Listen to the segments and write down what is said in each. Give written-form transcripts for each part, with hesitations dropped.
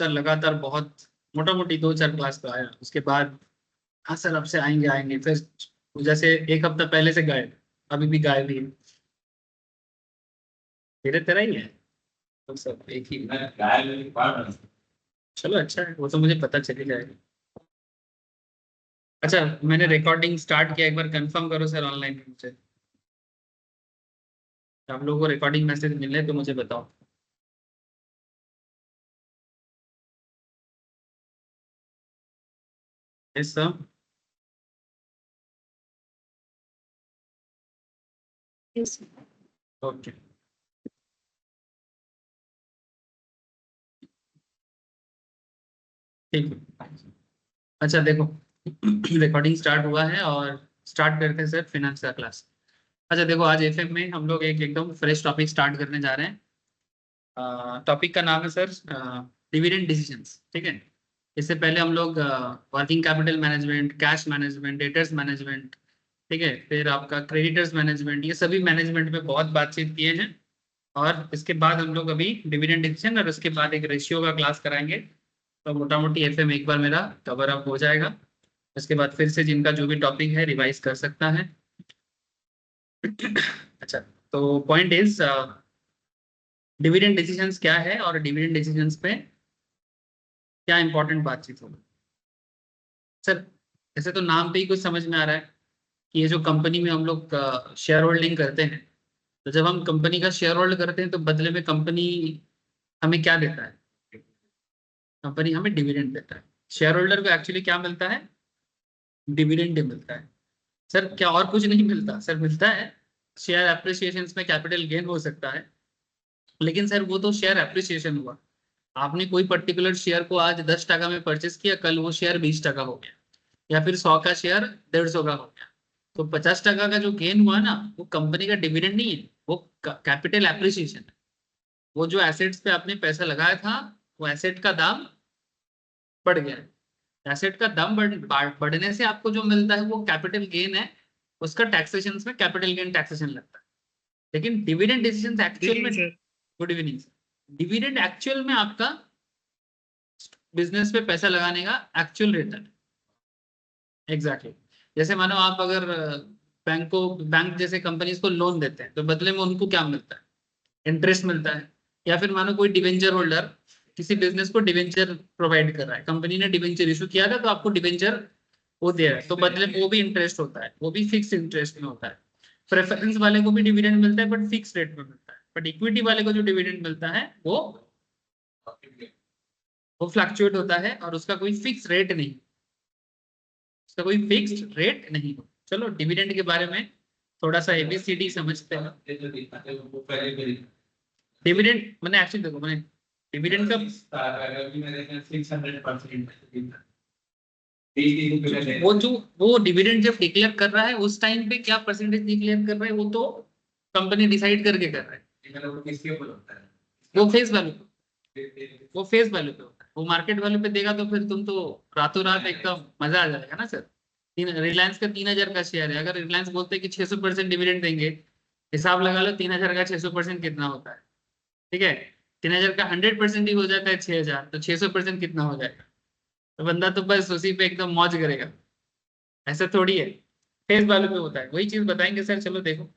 लगातार बहुत मोटा मोटी 2-4 क्लास तो आया, उसके बाद हाँ सर अब से आएंगे आएंगे, फिर जैसे एक हफ्ता पहले से गायब, अभी भी गायब ही है। मेरे तरह ही है तो सब एक ही। चलो अच्छा है, वो तो मुझे पता चली जाएगा। अच्छा मैंने रिकॉर्डिंग स्टार्ट किया, एक बार कंफर्म करो सर ऑनलाइन में मुझे। आप लोगों को रिकॉर्डिंग मैसेज मिले तो मुझे बताओ। Yes sir. Yes. ओके ठीक है। अच्छा देखो रिकॉर्डिंग स्टार्ट हुआ है और स्टार्ट करते हैं सर फिनेंस का क्लास। अच्छा देखो आज एफएम में हम लोग एक एकदम फ्रेश टॉपिक स्टार्ट करने जा रहे हैं। टॉपिक का नाम है सर डिविडेंड डिसीजंस, ठीक है। इससे पहले हम लोग working capital management, cash management, debtors management, ठीक है, फिर आपका क्रेडिटर्स मैनेजमेंट, ये सभी मैनेजमेंट में बहुत बातचीत किए हैं। और इसके बाद हम लोग अभी डिविडेंड डिसीजन और उसके बाद एक रेशियो का क्लास कराएंगे। तो मोटा मोटी एफएम एक बार मेरा कवर अप हो जाएगा। इसके बाद फिर से जिनका जो भी टॉपिक है रिवाइज कर सकता है। अच्छा तो पॉइंट इज डिविडेंड डिसीजंस क्या है और डिविडेंड डिसीजंस पे क्या इंपॉर्टेंट बातचीत होगी। सर ऐसे तो नाम पे ही कुछ समझ में आ रहा है कि ये जो कंपनी में हम लोग शेयर होल्डिंग करते हैं, तो जब हम कंपनी का शेयर होल्ड करते हैं तो बदले में कंपनी हमें क्या देता है? कंपनी हमें डिविडेंड देता है। शेयर होल्डर को एक्चुअली क्या मिलता है? डिविडेंड मिलता है। सर क्या और कुछ नहीं मिलता? सर मिलता है शेयर एप्रिसिएशन में कैपिटल गेन हो सकता है, लेकिन सर वो तो शेयर एप्रिसिएशन हुआ। आपने कोई पर्टिकुलर शेयर को आज 10 टका में परचेस किया, कल वो शेयर 20 टका हो गया, या फिर 100 का शेयर 150 का हो गया, तो 50 टका का जो गेन हुआ ना, वो कंपनी का डिविडेंड नहीं है, वो कैपिटल एप्रिसिएशन है। वो जो एसेट्स पे आपने पैसा लगाया था, वो एसेट का दाम बढ़ गया है। एसेट का दाम बढ़ने से आपको जो मिलता है वो कैपिटल गेन है। उसका टैक्सेशन में कैपिटल गेन टैक्सेशन लगता है। लेकिन डिविडेंड डिसीजन एक्चुअल में, good evening sir, dividend actual में आपका बिजनेस पे पैसा लगाने का एक्चुअल रिटर्न। एग्जैक्टली जैसे मानो आप अगर बैंक जैसे कंपनीज को लोन देते हैं तो बदले में उनको क्या मिलता है? इंटरेस्ट मिलता है। या फिर मानो कोई डिवेंचर होल्डर किसी बिजनेस को डिवेंचर प्रोवाइड कर रहा है, कंपनी ने डिवेंचर इशू किया था तो आपको डिवेंचर वो दे रहा है, तो बदले में वो भी इंटरेस्ट होता है, वो भी फिक्स इंटरेस्ट में होता है। प्रेफरेंस वाले को भी डिविडेंड मिलता है बट फिक्स रेट में मिलता है, बट इक्विटी वाले को जो डिविडेंड मिलता है वो फ्लक्चुएट होता है और उसका कोई फिक्स रेट नहीं, उसका कोई फिक्स्ड रेट नहीं हो। चलो डिविडेंड के बारे में थोड़ा सा एबीसीडी समझते हैं। डिविडेंड मैंने एक्चुअली देखो मैंने डिविडेंड का वो डिविडेंड जब डिक्लेयर कर रहा है उस टाइम पे क्या परसेंटेज डिक्लेयर कर रहा है वो तो कंपनी डिसाइड करके कर रहा है। वो फेस वैल्यू, वो फेस वैल्यू पे होता है। वो मार्केट वैल्यू पे देगा तो फिर तुम तो रातों रात एकदम मजा आ जाएगा ना सर। रिलायंस का 3,000 का शेयर है, अगर रिलायंस बोलते हैं कि 600% डिविडेंड देंगे, हिसाब लगा लो 3,000 का 600% कितना होता है, ठीक है। 3,000 का 100% ही हो जाता है 6,000, तो 600% कितना हो जाएगा? तो बंदा तो बस उसी पे एकदम मौज करेगा। ऐसा थोड़ी है, फेस वैल्यू पे होता है। वही चीज बताएंगे सर, चलो देखो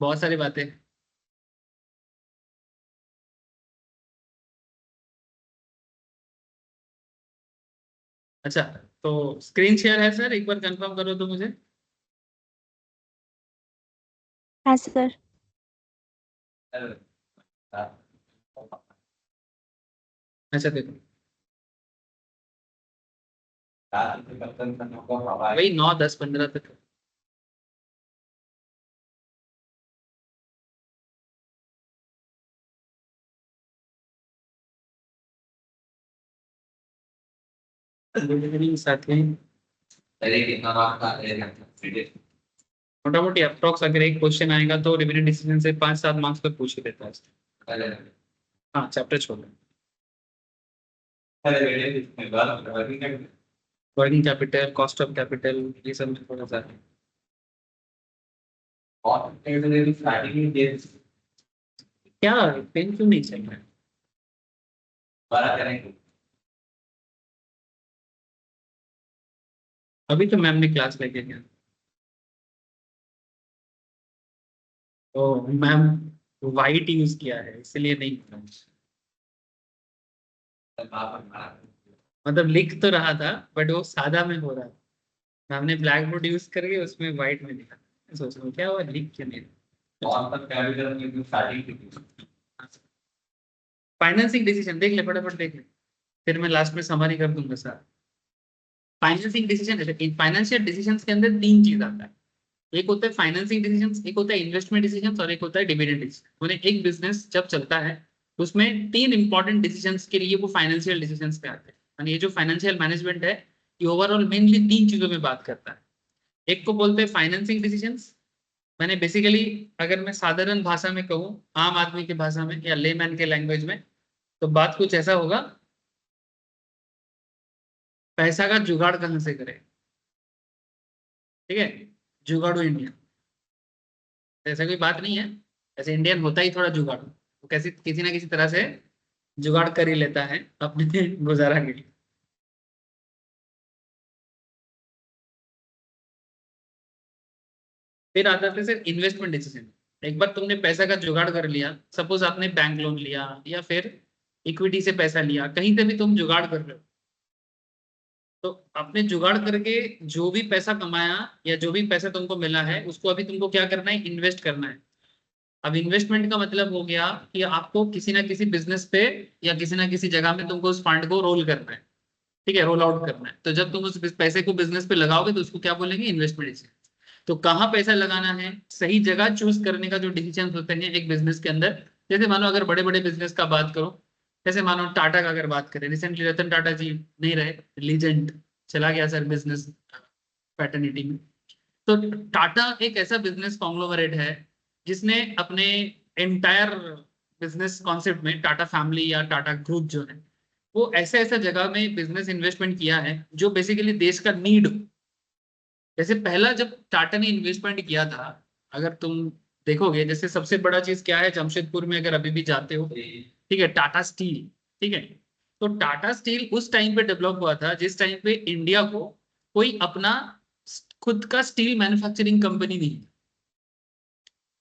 बहुत सारी बातें। अच्छा तो स्क्रीन शेयर है सर, एक बार कंफर्म करो तो मुझे। हाँ सर। अच्छा देखो वही 9, 10, 15 तक। गुड इवनिंग साथी। मोटा मोटी अप्रोक्स अगर एक क्वेश्चन आएगा तो डिविडेंड डिसीजन से 5-7 मार्क्स पर पूछ ही देता है। हाँ चैप्टर छोड़, working capital, cost of capital, ये सब में थोड़ा सा क्या पेन क्यों नहीं चल रहा है? अभी तो मैम ने क्लास लेके गया। ओ मैम वाइट यूज किया है इसलिए नहीं पता। मतलब लिख तो रहा था बट वो सादा में हो रहा था। मैम ने ब्लैक बोर्ड यूज करके उसमें व्हाइट में लिखा। सोच रहा हूँ क्या हुआ लिख क्यों नहीं फाइनेंसिंग डिसीजन देख ले फटाफट देख ले फिर मैं लास्ट में समरी कर दूंगा sir. Financing decision financial decisions के अंदर तीन चीज आता है। एक होता है फाइनेंसिंग डिसीजंस, एक होता है इन्वेस्टमेंट डिसीजंस और एक होता है डिविडेंड डिसीजन। मैंने एक बिजनेस जब चलता है उसमें तीन इंपॉर्टेंट डिसीजंस के लिए वो फाइनेंशियल डिसीजंस पे आते हैं। यानी ये जो फाइनेंशियल मैनेजमेंट है ये ओवरऑल मेनली तीन चीजों में बात करता है। एक को बोलते हैं फाइनेंसिंग डिसीजंस। मैंने बेसिकली अगर मैं साधारण भाषा में कहूँ आम आदमी की भाषा में या लेमैन के लैंग्वेज में तो बात कुछ ऐसा होगा, पैसा का जुगाड़ कहाँ से करें। ठीक है, जुगाड़ू इंडिया ऐसा कोई बात नहीं है। ऐसे इंडियन होता ही थोड़ा जुगाड़, वो कैसे किसी ना किसी तरह से जुगाड़ कर ही लेता है अपने गुजारा के लिए। फिर आता है सर इन्वेस्टमेंट डिसीजन। एक बार तुमने पैसा का जुगाड़ कर लिया, सपोज आपने बैंक लोन लिया या फिर इक्विटी से पैसा लिया, कहीं से भी तुम जुगाड़ कर रहे हो, तो अपने जुगाड़ करके जो भी पैसा कमाया या जो भी पैसा तुमको मिला है उसको अभी तुमको क्या करना है, इन्वेस्ट करना है। अब इन्वेस्टमेंट का मतलब हो गया कि आपको किसी ना किसी बिजनेस पे या किसी ना किसी जगह में तुमको उस फंड को रोल करना है। ठीक है, रोल आउट करना है। तो जब तुम उस पैसे को बिजनेस पे लगाओगे तो उसको क्या बोलेंगे, इन्वेस्टमेंट। तो कहाँ पैसा लगाना है, सही जगह चूज करने का जो डिसीजन होते हैं एक बिजनेस के अंदर। जैसे मानो अगर बड़े बड़े बिजनेस का बात करो, जैसे मानो टाटा का अगर बात करें, रिसेंटली रतन टाटा जी नहीं रहे, लीजेंड चला गया सर बिजनेस पैटर्निटी में। तो टाटा एक ऐसा बिजनेस कॉन्ग्लोमरेट है जिसने अपने एंटायर बिजनेस कॉन्सेप्ट में टाटा फैमिली या टाटा ग्रुप जो है वो ऐसे ऐसे जगह में बिजनेस इन्वेस्टमेंट किया है जो बेसिकली देश का नीड। जैसे पहला जब टाटा ने इन्वेस्टमेंट किया था, अगर तुम देखोगे जैसे सबसे बड़ा चीज क्या है जमशेदपुर में अगर अभी भी जाते हो, ठीक है, टाटा स्टील। ठीक है, तो टाटा स्टील उस टाइम पे डेवलप हुआ था जिस टाइम पे इंडिया को कोई अपना खुद का स्टील मैन्युफैक्चरिंग कंपनी नहीं थी।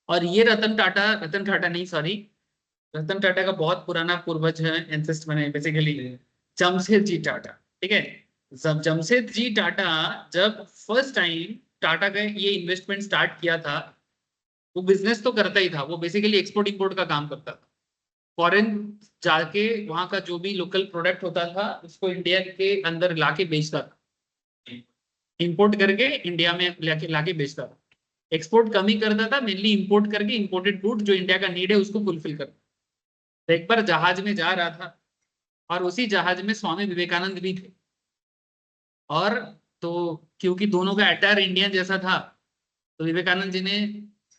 और ये रतन टाटा नहीं सॉरी, रतन टाटा का बहुत पुराना पूर्वज है, एंसेस्ट बने बेसिकली जमशेद जी टाटा। ठीक है, जब जमशेद जी टाटा जब फर्स्ट टाइम टाटा का ये इन्वेस्टमेंट स्टार्ट किया था, वो बिजनेस तो करता ही था, वो बेसिकली एक्सपोर्ट इंपोर्ट का काम करता था। फॉरेन जाके वहां का जो भी लोकल प्रोडक्ट होता था उसको इंडिया के अंदर लाके बेचता था, इंपोर्ट करके इंडिया में लाके लाके बेचता था। एक्सपोर्ट कम ही करता था, मेनली इंपोर्ट करके इंपोर्टेड गुड जो इंडिया का नीड है उसको फुलफिल करता। तो एक बार जहाज में जा रहा था और उसी जहाज में स्वामी विवेकानंद भी थे। और तो क्योंकि दोनों का अटायर इंडियन जैसा था तो विवेकानंद जी ने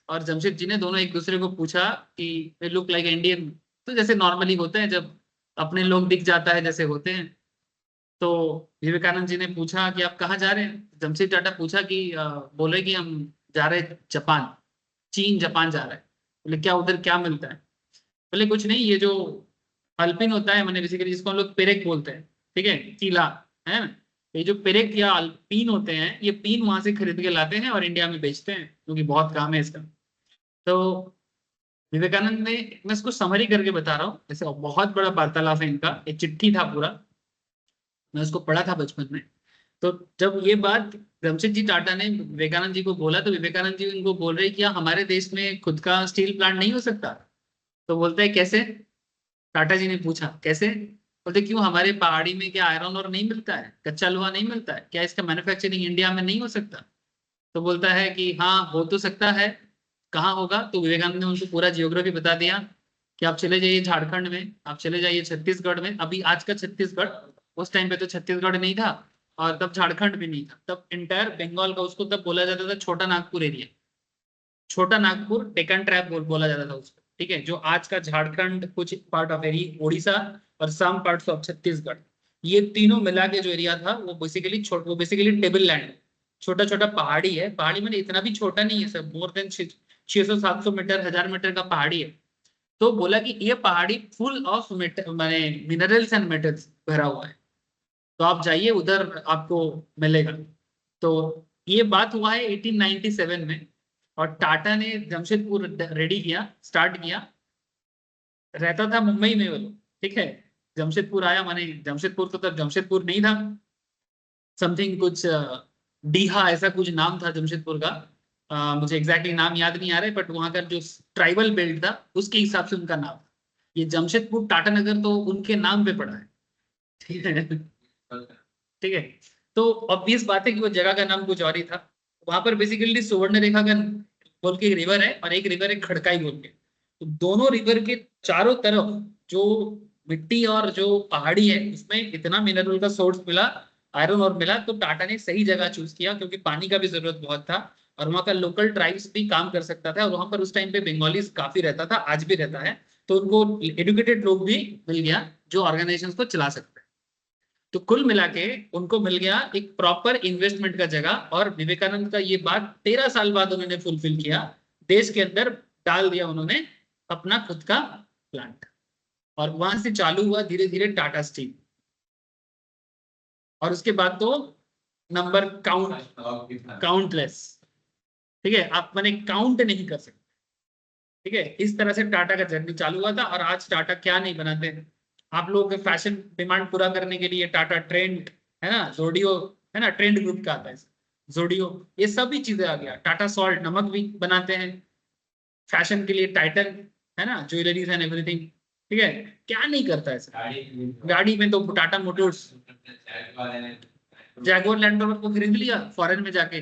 और जमशेद जी ने दोनों एक दूसरे को पूछा कि वे लुक लाइक इंडियन। तो जैसे नॉर्मली होते हैं जब अपने लोग दिख जाता है जैसे होते हैं। तो विवेकानंद जी ने पूछा कि आप कहाँ जा रहे हैं, जमशेद टाटा पूछा कि बोले कि हम जा रहे हैं जापान, चीन जापान जा रहा है। बोले क्या उधर क्या मिलता है। बोले कुछ नहीं, ये जो अल्पिन होता है मैंने बेसिकली जिसको हम लोग पेरेक बोलते हैं, ठीक है, चीला है ना, ये जो पेरेक या अल्पिन होते हैं ये पीन वहां से खरीद के लाते हैं और इंडिया में बेचते हैं क्योंकि बहुत काम है इसका। तो विवेकानंद ने, मैं इसको समरी करके बता रहा हूँ, जैसे बहुत बड़ा वार्तालाप है इनका, एक चिट्ठी था पूरा, मैं उसको पढ़ा था बचपन में। तो जब ये बात जमशेद जी टाटा ने विवेकानंद जी को बोला तो विवेकानंद जी उनको बोल रहे कि हमारे देश में खुद का स्टील प्लांट नहीं हो सकता। तो बोलते हैं कैसे, टाटा जी ने पूछा कैसे। बोलते क्यों, हमारे पहाड़ी में क्या आयरन और नहीं मिलता है, कच्चा लोहा नहीं मिलता है क्या, इसका मैन्युफैक्चरिंग इंडिया में नहीं हो सकता। तो बोलता है कि हाँ हो तो सकता है, कहाँ होगा। तो विवेकानंद ने उनको पूरा जियोग्राफी बता दिया कि आप चले जाइए झारखंड में, आप चले जाइए छत्तीसगढ़ में, अभी आज का छत्तीसगढ़, उस टाइम पे तो छत्तीसगढ़ नहीं था और तब झारखंड भी नहीं था, तब इंटायर बंगाल का उसको तब बोला जाता था छोटा नागपुर एरिया। छोटा नागपुर डेक्कन ट्रैप बोला जाता था उसको। ठीक है, जो आज का झारखंड, कुछ पार्ट ऑफ एरिया उड़ीसा और सम पार्ट्स ऑफ छत्तीसगढ़, ये तीनों मिला के जो एरिया था वो बेसिकली टेबल लैंड, छोटा छोटा पहाड़ी है। पहाड़ी में इतना भी छोटा नहीं है sir, more than 600 700 metre 1000 metre का पहाड़ी है। तो बोला कि ये पहाड़ी फुल ऑफ माने मिनरल्स एंड मेटल्स भरा हुआ है, तो आप जाइए उधर आपको मिलेगा। तो ये बात हुआ है 1897 में, और टाटा ने जमशेदपुर रेडी किया, स्टार्ट किया। रहता था मुंबई में वो लोग, ठीक है। जमशेदपुर आया, माने जमशेदपुर तो तब जमशेदपुर नहीं था, समथिंग कुछ डीहा ऐसा कुछ नाम था जमशेदपुर का। मुझे एग्जैक्टली नाम याद नहीं आ रहा है, बट वहां का जो ट्राइबल बेल्ट था उसके हिसाब से उनका नाम था। ये जमशेदपुर टाटा नगर तो उनके नाम पे पड़ा है, ठीक है। ठीक है। तो ऑब्वियस बात है कि वो जगह का नाम कुछ और ही था। वहां पर बेसिकली सुवर्ण रेखा का बोल के एक रिवर है, और एक रिवर है खड़काई बोल के। तो दोनों रिवर के चारों तरफ जो मिट्टी और जो पहाड़ी है, उसमें इतना मिनरल का सोर्स मिला, आयरन और मिला, तो टाटा ने सही जगह चूज किया, क्योंकि पानी का भी जरूरत बहुत था, और वहाँ का लोकल ट्राइब्स भी काम कर सकता था, और वहां पर उस टाइम पे बंगालीज काफी रहता था, आज भी रहता है। तो उनको एडुकेटेड लोग भी मिल गया जो ऑर्गेनाइजेशन को चला सकते हैं। तो कुल मिला के उनको मिल गया एक प्रॉपर इन्वेस्टमेंट का जगह, और विवेकानंद का ये बात 13 साल बाद उन्होंने फुलफिल किया, देश के अंदर डाल दिया उन्होंने अपना खुद का प्लांट। और वहां से चालू हुआ धीरे धीरे टाटा स्टील, और उसके बाद तो नंबर काउंटलेस, ठीक है, आप मैंने काउंट नहीं कर सकते। ठीक है, इस तरह से टाटा का जर्नी चालू हुआ था, और आज टाटा क्या नहीं बनाते हैं। आप लोगों के फैशन डिमांड पूरा करने के लिए टाटा ट्रेंड, है ना, जोडियो, है ना, ट्रेंड ग्रुप का आता है, जोडियो, ये सभी चीजें आ गया। टाटा सॉल्ट नमक भी बनाते हैं, फैशन के लिए टाइटन, है ना, ज्वेलरीज एंड एवरीथिंग। ठीक है, क्या नहीं करता है सर। गाड़ी में तो Tata Motors, Jaguar land rover को खरीद लिया फॉरेन में जाके।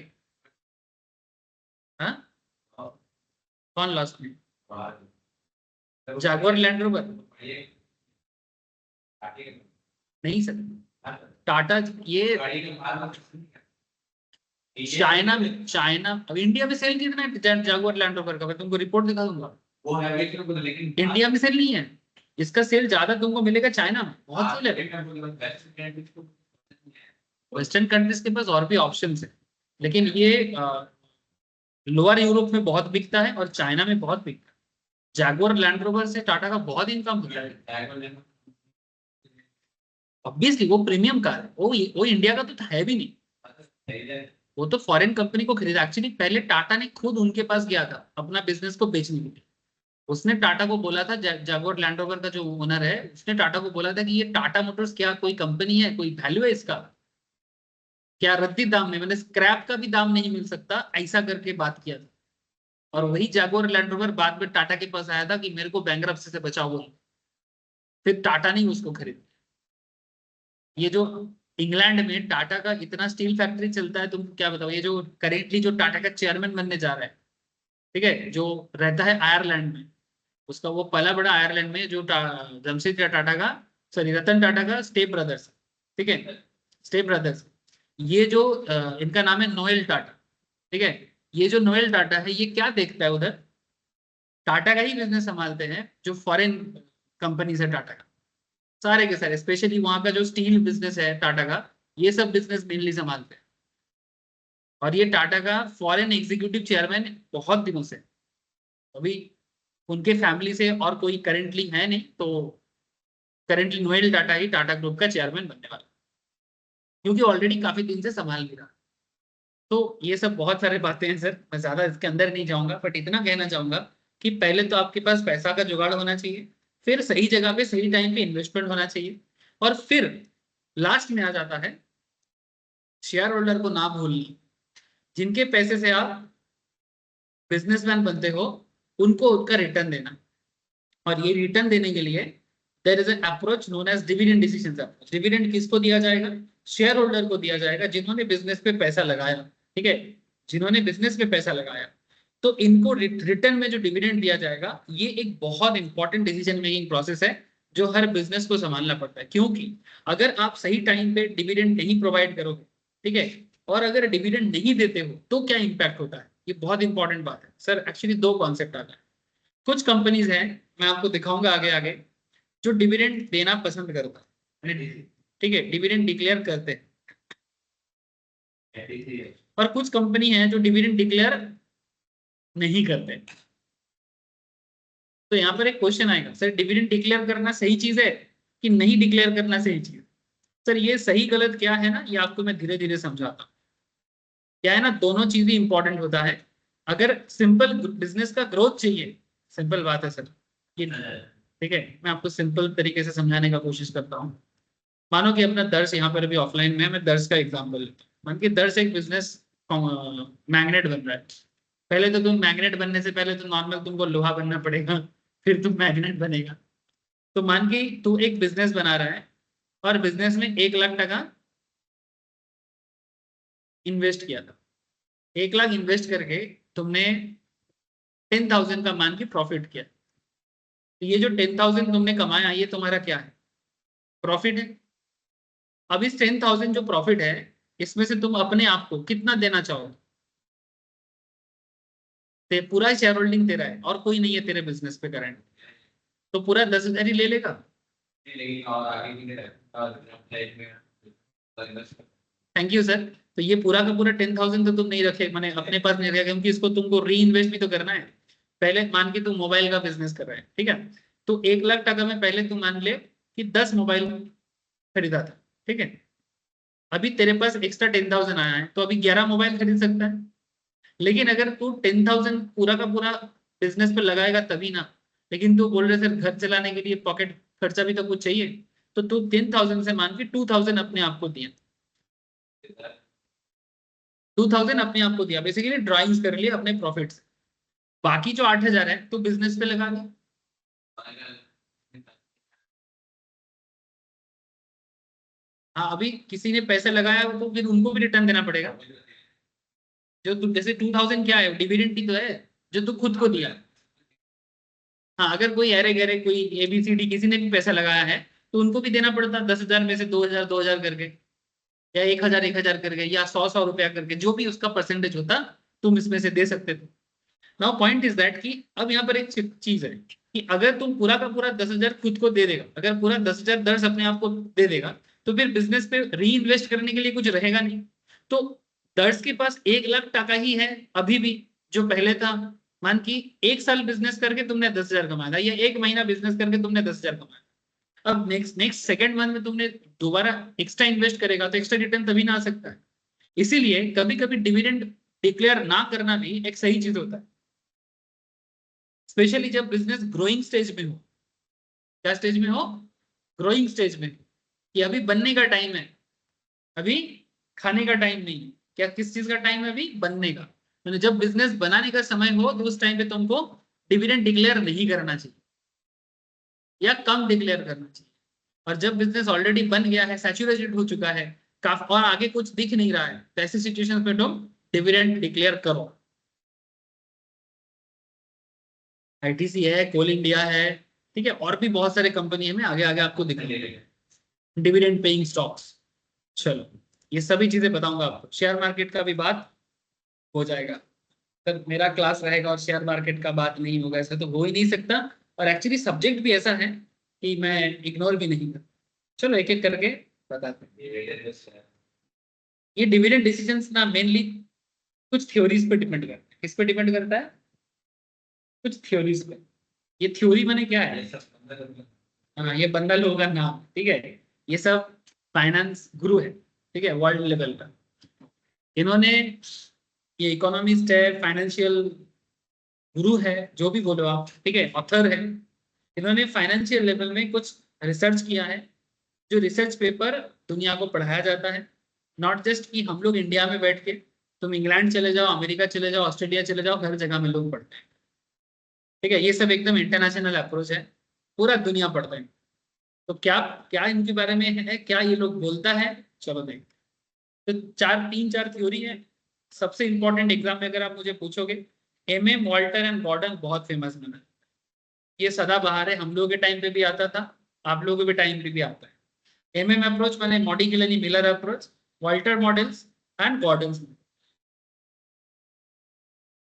हाँ, कौन लॉस्ट में? जैगुआर लैंड रोवर नहीं सर, टाटा ये चाइना अब इंडिया में सेल कितना है जैगुआर लैंड रोवर का, मैं तुमको रिपोर्ट दिखा दूंगा। वो है लेकिन इंडिया में सेल नहीं है, इसका सेल ज्यादा तुमको मिलेगा चाइना में, बहुत सेल है। वेस्टर्न कंट्रीज के पास और भी ऑप्शन है, लेकिन ये लोअर यूरोप में बहुत बिकता है और चाइना में बहुत बिकता है। जैगुआर लैंड रोवर से टाटा का बहुत इनकम होता है। ऑब्वियसली वो प्रीमियम कार है, वो इंडिया का तो है भी नहीं, वो तो फॉरेन कंपनी को खरीदा। एक्चुअली पहले टाटा ने खुद उनके पास गया था अपना बिजनेस को बेचने के लिए। उसने टाटा को बोला था, जैगुआर लैंड रोवर का जो ओनर है, उसने टाटा को बोला था कि ये टाटा मोटर्स क्या कोई कंपनी है, कोई वैल्यू है इसका, क्या रद्दी दाम में, मैंने स्क्रैप का भी दाम नहीं मिल सकता, ऐसा करके बात किया था। और वही जैगुआर लैंड रोवर बाद में टाटा के पास आया था कि मेरे को बैंकरप्सी से बचाओ, फिर टाटा ने उसको खरीदा। ये जो इंग्लैंड में टाटा का इतना स्टील फैक्ट्री चलता है, तुमको क्या बताओ, ये जो करेंटली जो टाटा का चेयरमैन बनने जा रहा है, ठीक है, जो रहता है आयरलैंड में, उसका वो पला बड़ा आयरलैंड में जो जमशेद टाटा का, सॉरी रतन टाटा का स्टेप ब्रदर्स, ठीक है, स्टेप ब्रदर्स। ये जो इनका नाम है नोएल टाटा, ठीक है। ये जो नोएल टाटा है, ये क्या देखता है उधर, टाटा का ही बिजनेस संभालते हैं, जो फॉरेन कंपनी है टाटा का, सारे के सारे, स्पेशली वहां का जो स्टील बिजनेस है टाटा का, ये सब बिजनेस मेनली संभालते हैं। और ये टाटा का फॉरेन एग्जीक्यूटिव चेयरमैन बहुत दिनों से, अभी उनके फैमिली से और कोई करेंटली है नहीं, तो करेंटली नोएल टाटा ही टाटा ग्रुप का चेयरमैन बनने वाला, क्योंकि ऑलरेडी काफी दिन से संभाल भी रहा। तो ये सब बहुत सारे बातें हैं सर, मैं ज्यादा इसके अंदर नहीं जाऊंगा, बट इतना कहना चाहूंगा कि पहले तो आपके पास पैसा का जुगाड़ होना चाहिए, फिर सही जगह पे सही टाइम पे इन्वेस्टमेंट होना चाहिए, और फिर लास्ट में आ जाता है शेयर होल्डर को ना भूलना। जिनके पैसे से आप बिजनेसमैन बनते हो, उनको उनका रिटर्न देना। और ये रिटर्न देने के लिए there is an approach known as dividend decision approach. Dividend किसको दिया जाएगा? शेयर होल्डर को दिया जाएगा, जिन्होंने बिजनेस पे पैसा लगाया, ठीक है, जिन्होंने बिजनेस पे पैसा लगाया। तो इनको रिटर्न में जो डिविडेंड दिया जाएगा, ये एक बहुत इंपॉर्टेंट डिसीजन मेकिंग प्रोसेस है, जो हर बिजनेस को संभालना पड़ता है। क्योंकि अगर आप सही टाइम पे डिविडेंड नहीं प्रोवाइड करोगे, ठीक है, और अगर डिविडेंड नहीं देते हो, तो क्या इंपैक्ट होता है, ये बहुत इंपॉर्टेंट बात है सर। एक्चुअली दो कॉन्सेप्ट आता है। कुछ कंपनीज हैं, मैं आपको दिखाऊंगा आगे आगे, जो डिविडेंड देना पसंद करता है, ठीक है, डिविडेंड डिक्लेयर करते हैं। और कुछ कंपनी है जो डिविडेंड डिक्लेयर नहीं करते। तो यहाँ पर एक क्वेश्चन आएगा, सर डिविडेंड डिक्लेयर करना सही चीज है कि नहीं डिक्लेयर करना सही चीज? सर ये सही गलत क्या है ना, ये आपको मैं धीरे धीरे समझाता हूँ। क्या है ना, दोनों चीजें इंपॉर्टेंट होता है। अगर सिंपल बिजनेस का ग्रोथ चाहिए, सिंपल बात है सर ये, ठीक है, मैं आपको सिंपल तरीके से समझाने का कोशिश करता हूँ। मानो कि अपना दर्श यहाँ पर अभी ऑफलाइन में है, मैं दर्श का एग्जांपल लेता हूँ। मान के दर्श एक बिजनेस मैग्नेट बन रहा है। पहले तो तुम मैग्नेट बनने से पहले तो नॉर्मल तुमको लोहा बनना पड़ेगा, फिर तुम मैग्नेट बनेगा। तो मान के तू एक बिजनेस बना रहा है और बिजनेस में 1 लाख टका इन्वेस्ट किया था। 1 लाख इन्वेस्ट करके तुमने 10,000 का मान के प्रॉफिट किया। तो ये जो 10,000 तुमने कमाया, ये तुम्हारा क्या है? प्रॉफिट है। अब इस 10,000 जो प्रॉफिट है, इसमें से तुम अपने आप को कितना देना चाहोगे? पूरा शेयर होल्डिंग तेरा है और कोई नहीं है तेरे बिजनेस पे करंट, तो पूरा 10,000 ही ले लेगा। Thank you sir. तो ये पूरा का पूरा 10,000 तो तुम नहीं रखे, मैंने अपने पास नहीं रखा, क्योंकि इसको तुमको री इन्वेस्ट भी तो करना है। पहले मान के तुम मोबाइल का बिजनेस कर रहे हैं, ठीक है, तो 1 लाख टका में पहले तुम मान ले कि 10 मोबाइल खरीदा था, ठीक है। अभी तेरे पास एक्स्ट्रा 10,000 आया है, तो अभी 11 मोबाइल खरीद सकता है। लेकिन अगर तू 10,000 पूरा का पूरा बिजनेस पे लगाएगा तभी ना। लेकिन तू बोल रहे सर घर चलाने के लिए पॉकेट खर्चा भी तो कुछ चाहिए, तो तू 10,000 से मान के 2,000 अपने आप को दिया। 2,000 अपने आप को दिया, बेसिकली ड्राइंग्स कर लिए अपने प्रॉफिट से। बाकी जो 8,000 है तो बिजनेस पे लगा दो। हाँ, अभी किसी ने पैसे लगाया तो फिर उनको भी रिटर्न देना पड़ेगा। जो तू जैसे 2,000 क्या है, डिविडेंड ही तो है जो तू खुद को दिया। हाँ, अगर कोई अरे गरे कोई ABCD किसी ने भी पैसा लगाया है, तो उनको भी देना पड़ता, 10,000 में से 2,000 2,000 करके, या 1,000 1,000 करके, या 100 रुपया करके, जो भी उसका परसेंटेज होता तुम इसमें से दे सकते थे। नाउ पॉइंट इज दैट कि अब यहाँ पर एक चीज है कि अगर तुम पूरा का पूरा 10,000 खुद को दे देगा, अगर पूरा 10,000 दर्श अपने आप को दे देगा, तो फिर बिजनेस पे री इन्वेस्ट करने के लिए कुछ रहेगा नहीं। तो दर्श के पास 1 लाख टका ही है अभी भी, जो पहले था। मान कि 1 साल बिजनेस करके तुमने 10,000 कमाया था, या 1 महीना बिजनेस करके तुमने 10,000 कमाया। अब नेक्स्ट नेक्स्ट सेकंड मंथ में तुमने दोबारा एक्स्ट्रा इन्वेस्ट करेगा, तो एक्स्ट्रा रिटर्न तभी ना आ सकता है। इसीलिए कभी कभी डिविडेंड डिक्लेयर ना करना भी एक सही चीज होता है, स्पेशली जब बिजनेस ग्रोइंग स्टेज में हो। क्या स्टेज में हो? ग्रोइंग स्टेज में, कि अभी बनने का टाइम है, अभी खाने का टाइम नहीं है। क्या किस चीज का टाइम है? अभी बनने का। मैंने जब बिजनेस बनाने का समय हो, तो उस टाइम पे तुमको डिविडेंड डिक्लेयर नहीं करना चाहिए, या कम डिक्लेयर करना चाहिए। और जब बिजनेस ऑलरेडी बन गया है, सैचुरेटेड हो चुका है काफी, और आगे कुछ दिख नहीं रहा है, तो ऐसी सिचुएशन पे तुम डिविडेंड डिक्लेयर करो। ITC है, कोल इंडिया है, ठीक है, और भी बहुत सारे कंपनी है, मैं आगे आगे आपको दिखाऊंगा। Dividend paying stocks. चलो, ये सभी चीजें बताऊंगा आपको। शेयर मार्केट का भी बात हो जाएगा। तब मेरा क्लास रहेगा और शेयर मार्केट का बात नहीं होगा, ऐसा तो हो ही नहीं सकता। और एक्चुअली सब्जेक्ट भी ऐसा है कि मैं इग्नोर भी नहीं करता। चलो एक एक करके बताते हैं। ये डिविडेंड डिसीजंस ना मेनली कुछ थ्योरीज पे डिपेंड करता है। किस पे डिपेंड करता है? कुछ थ्योरीज पे। ये थ्योरी माने क्या है? हाँ, ये बंदा लोगों का नाम, ठीक है। ये सब फाइनेंस गुरु है, ठीक है, वर्ल्ड लेवल का। इन्होंने, ये इकोनॉमिस्ट है, फाइनेंशियल गुरु है, जो भी बोलो आप, ठीक है, ऑथर है। इन्होंने फाइनेंशियल लेवल में कुछ रिसर्च किया है, जो रिसर्च पेपर दुनिया को पढ़ाया जाता है। नॉट जस्ट कि हम लोग इंडिया में बैठ के, तुम इंग्लैंड चले जाओ, अमेरिका चले जाओ, ऑस्ट्रेलिया चले जाओ, हर जगह में लोग पढ़ते हैं, ठीक है। ये सब एकदम इंटरनेशनल अप्रोच है, पूरा दुनिया पढ़ता है। तो क्या क्या इनके बारे में है, क्या ये लोग बोलता है, चलो देखते हैं। तो तीन चार थ्योरी है। सबसे इंपॉर्टेंट एग्जाम में अगर आप मुझे पूछोगे, MM वॉल्टर एंड गॉर्डन बहुत फेमस बना है। ये सदाबहार है, हम लोगों के टाइम पे भी आता था, आप लोगों के भी टाइम पे भी आता है। MM अप्रोच माने मॉडिकुलरली Miller approach, Walter models and Gordon's.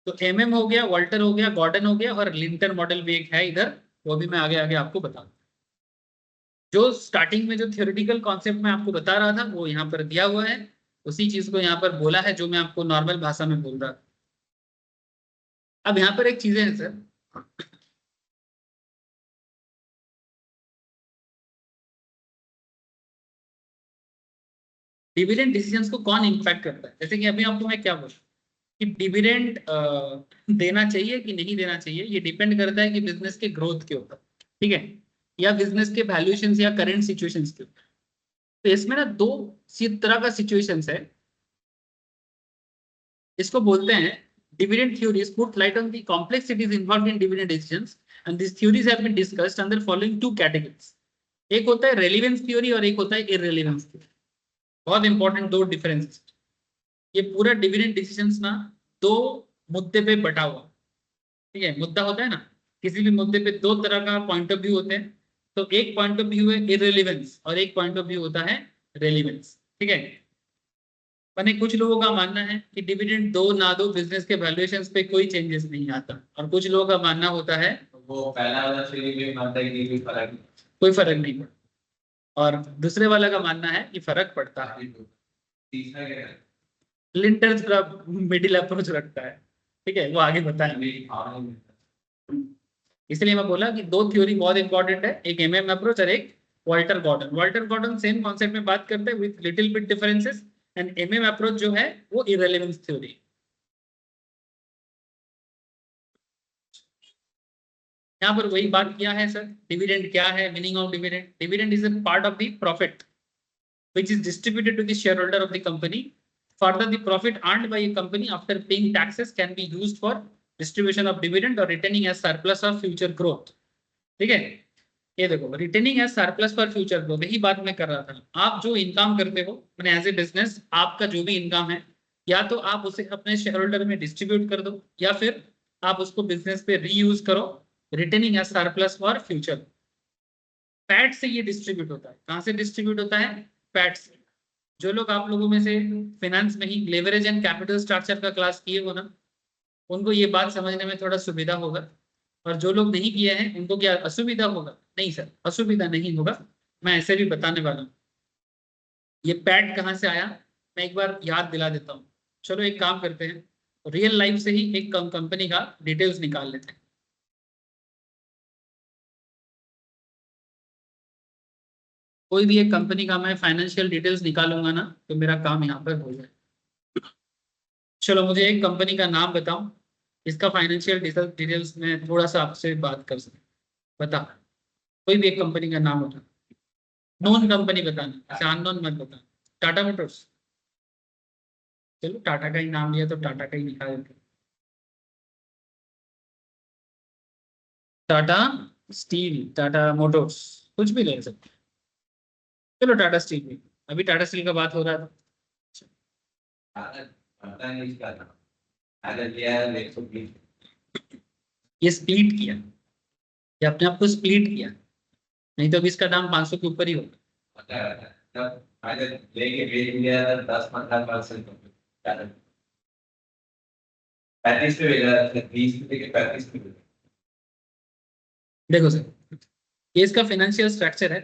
तो MM हो गया, वॉल्टर हो गया, गॉर्डन हो गया, और लिंटन मॉडल भी एक है इधर, वो भी मैं आगे आगे आपको बताऊंगा। जो स्टार्टिंग में जो थियोरेटिकल कॉन्सेप्ट मैं आपको बता रहा था, वो यहाँ पर दिया हुआ है। उसी चीज को यहाँ पर बोला है, जो मैं आपको नॉर्मल भाषा में बोल रहा था। अब यहाँ पर एक चीजें हैं सर, डिविडेंड डिसीजंस को कौन इम्पैक्ट करता है। जैसे कि अभी आपको मैं क्या बोलूं कि डिविडेंड देना चाहिए कि नहीं देना चाहिए, ये डिपेंड करता है कि बिजनेस के ग्रोथ के ऊपर, ठीक है, या बिजनेस के वैल्यूएशन या करंट सिचुएशंस के ऊपर। तो इसमें ना दो तरह का सिचुएशंस है, इसको बोलते हैं dividend theories put light on the complexities involved in dividend decisions, and these theories have been discussed under following two categories। एक होता है रेलिवेंस थ्योरी और एक होता है इररेलेवेंस थ्योरी। बहुत इंपॉर्टेंट दो डिफरेंसेस। ये पूरा डिविडेंड डिसीजंस ना दो मुद्दे पे बटा हुआ, ठीक है। मुद्दा होता है ना, किसी भी मुद्दे पे दो तरह का पॉइंट ऑफ व्यू होते हैं। तो एक पॉइंट ऑफ व्यू है इररेलेवेंस और एक पॉइंट ऑफ व्यू होता है रेलिवेंस, ठीक है। मैंने कुछ लोगों का मानना है कि डिविडेंड दो ना दो बिजनेस के वैल्यूएशंस पे कोई चेंजेस नहीं आता, और कुछ लोगों का मानना होता है वो पहला वाला थ्योरी में मानता है कि कोई फर्क नहीं पड़ता, और दूसरे वाला का मानना है कि फर्क पड़ता है। तीसरा क्या है? लिंटर्स का मिडिल अप्रोच रखता है, ठीक है, वो आगे बताएंगे। इसलिए मैं बोला कि दो थ्योरी बहुत इंपॉर्टेंट है, एक एमएम अप्रोच और एक Walter Gordon. Walter Gordon same concept में बात करते हैं with little bit differences, and MM approach जो है वो इररेलेवेंस थ्योरी। यहाँ पर वही बात किया है सर, डिविडेंड क्या है, meaning of dividend. Dividend is a part of the profit which is distributed to the shareholder of the company. Further, the profit earned by a company after paying taxes can be used for distribution of dividend or retaining as surplus of future growth, ठीक है। ये देखो, retaining as surplus for future growth, यही बात मैं कर रहा था। आप जो इनकम करते हो मैंने एज ए बिजनेस, आपका जो भी इनकम है, या तो आप उसे अपने शेयर होल्डर में डिस्ट्रीब्यूट कर दो, या फिर आप उसको बिजनेस पे रीयूज करो, retaining as surplus for future. PAT से ये डिस्ट्रीब्यूट होता है। कहां से डिस्ट्रीब्यूट होता है? पैट से। जो लोग आप लोगों में से फाइनेंस में ही लेवरेज एंड कैपिटल स्ट्रक्चर का क्लास किए हो ना, उनको ये बात समझने में थोड़ा सुविधा होगा, और जो लोग नहीं किए हैं उनको क्या असुविधा होगा? नहीं सर, असुविधा नहीं होगा, मैं ऐसे भी बताने वाला हूँ। ये पैट कहाँ से आया मैं एक बार याद दिला देता हूँ। चलो एक काम करते हैं, रियल लाइफ से ही एक कंपनी का डिटेल्स निकाल लेते हैं। कोई भी एक कंपनी का मैं फाइनेंशियल डिटेल्स निकालूंगा ना, तो मेरा काम यहाँ पर हो जाए। चलो मुझे एक कंपनी का नाम बताओ, इसका फाइनेंशियल डिटेल्स में थोड़ा सा आपसे बात कर सकूं। बता, कोई भी एक कंपनी का नाम बता, नॉन कंपनी बताना, ऐसे अननोन मत बताना। टाटा मोटर्स, चलो टाटा का ही नाम लिया तो टाटा का ही निकाल देते। टाटा स्टील, टाटा मोटर्स, कुछ भी ले सकते। चलो टाटा स्टील भी, अभी टाटा स्टील का बात हो रहा था। ये स्प्लिट किया, ये अपने आप को स्प्लिट किया, नहीं तो अभी इसका दाम 500 के ऊपर ही होगा। लेके बेच दिया 10-15% 35 पे भेजा, 20 पे लेके 35 पे भेजा। देखो सर, ये इसका फाइनेंशियल स्ट्रक्चर है।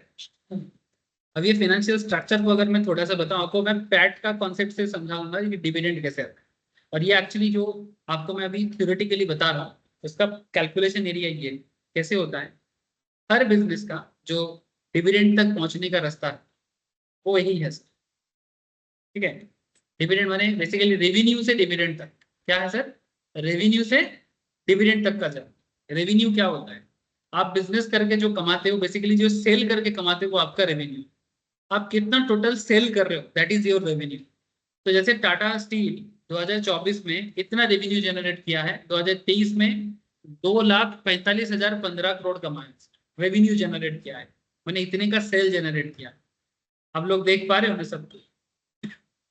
अब ये फाइनेंशियल स्ट्रक्चर को अगर मैं थोड़ा सा बताऊं आपको, मैं पैट का कॉन्सेप्ट से समझाऊंगा कि डिविडेंड कैसे आता है। और ये एक्चुअली जो आपको मैं अभी थ्योरेटिकली बता रहा हूँ, उसका कैलकुलेशन एरिया ये कैसे होता है। हर बिजनेस का जो डिविडेंड तक पहुंचने का रास्ता है वो यही है सर, ठीक है। डिविडेंड माने बेसिकली रेवेन्यू से डिविडेंड तक। क्या है सर? रेवेन्यू से डिविडेंड तक का जर्नी। रेवेन्यू क्या होता है? आप बिजनेस करके जो कमाते हो, बेसिकली जो सेल करके कमाते हो वो आपका रेवेन्यू। आप कितना टोटल सेल कर रहे हो, दैट इज योर रेवेन्यू। तो जैसे टाटा स्टील 2024 में इतना रेवेन्यू जनरेट किया है, 2023 में 2,45,015 करोड़ कमाए, रेवेन्यू जनरेट किया है, मैंने इतने का सेल जनरेट किया। आप लोग देख पा रहे हो ना सब?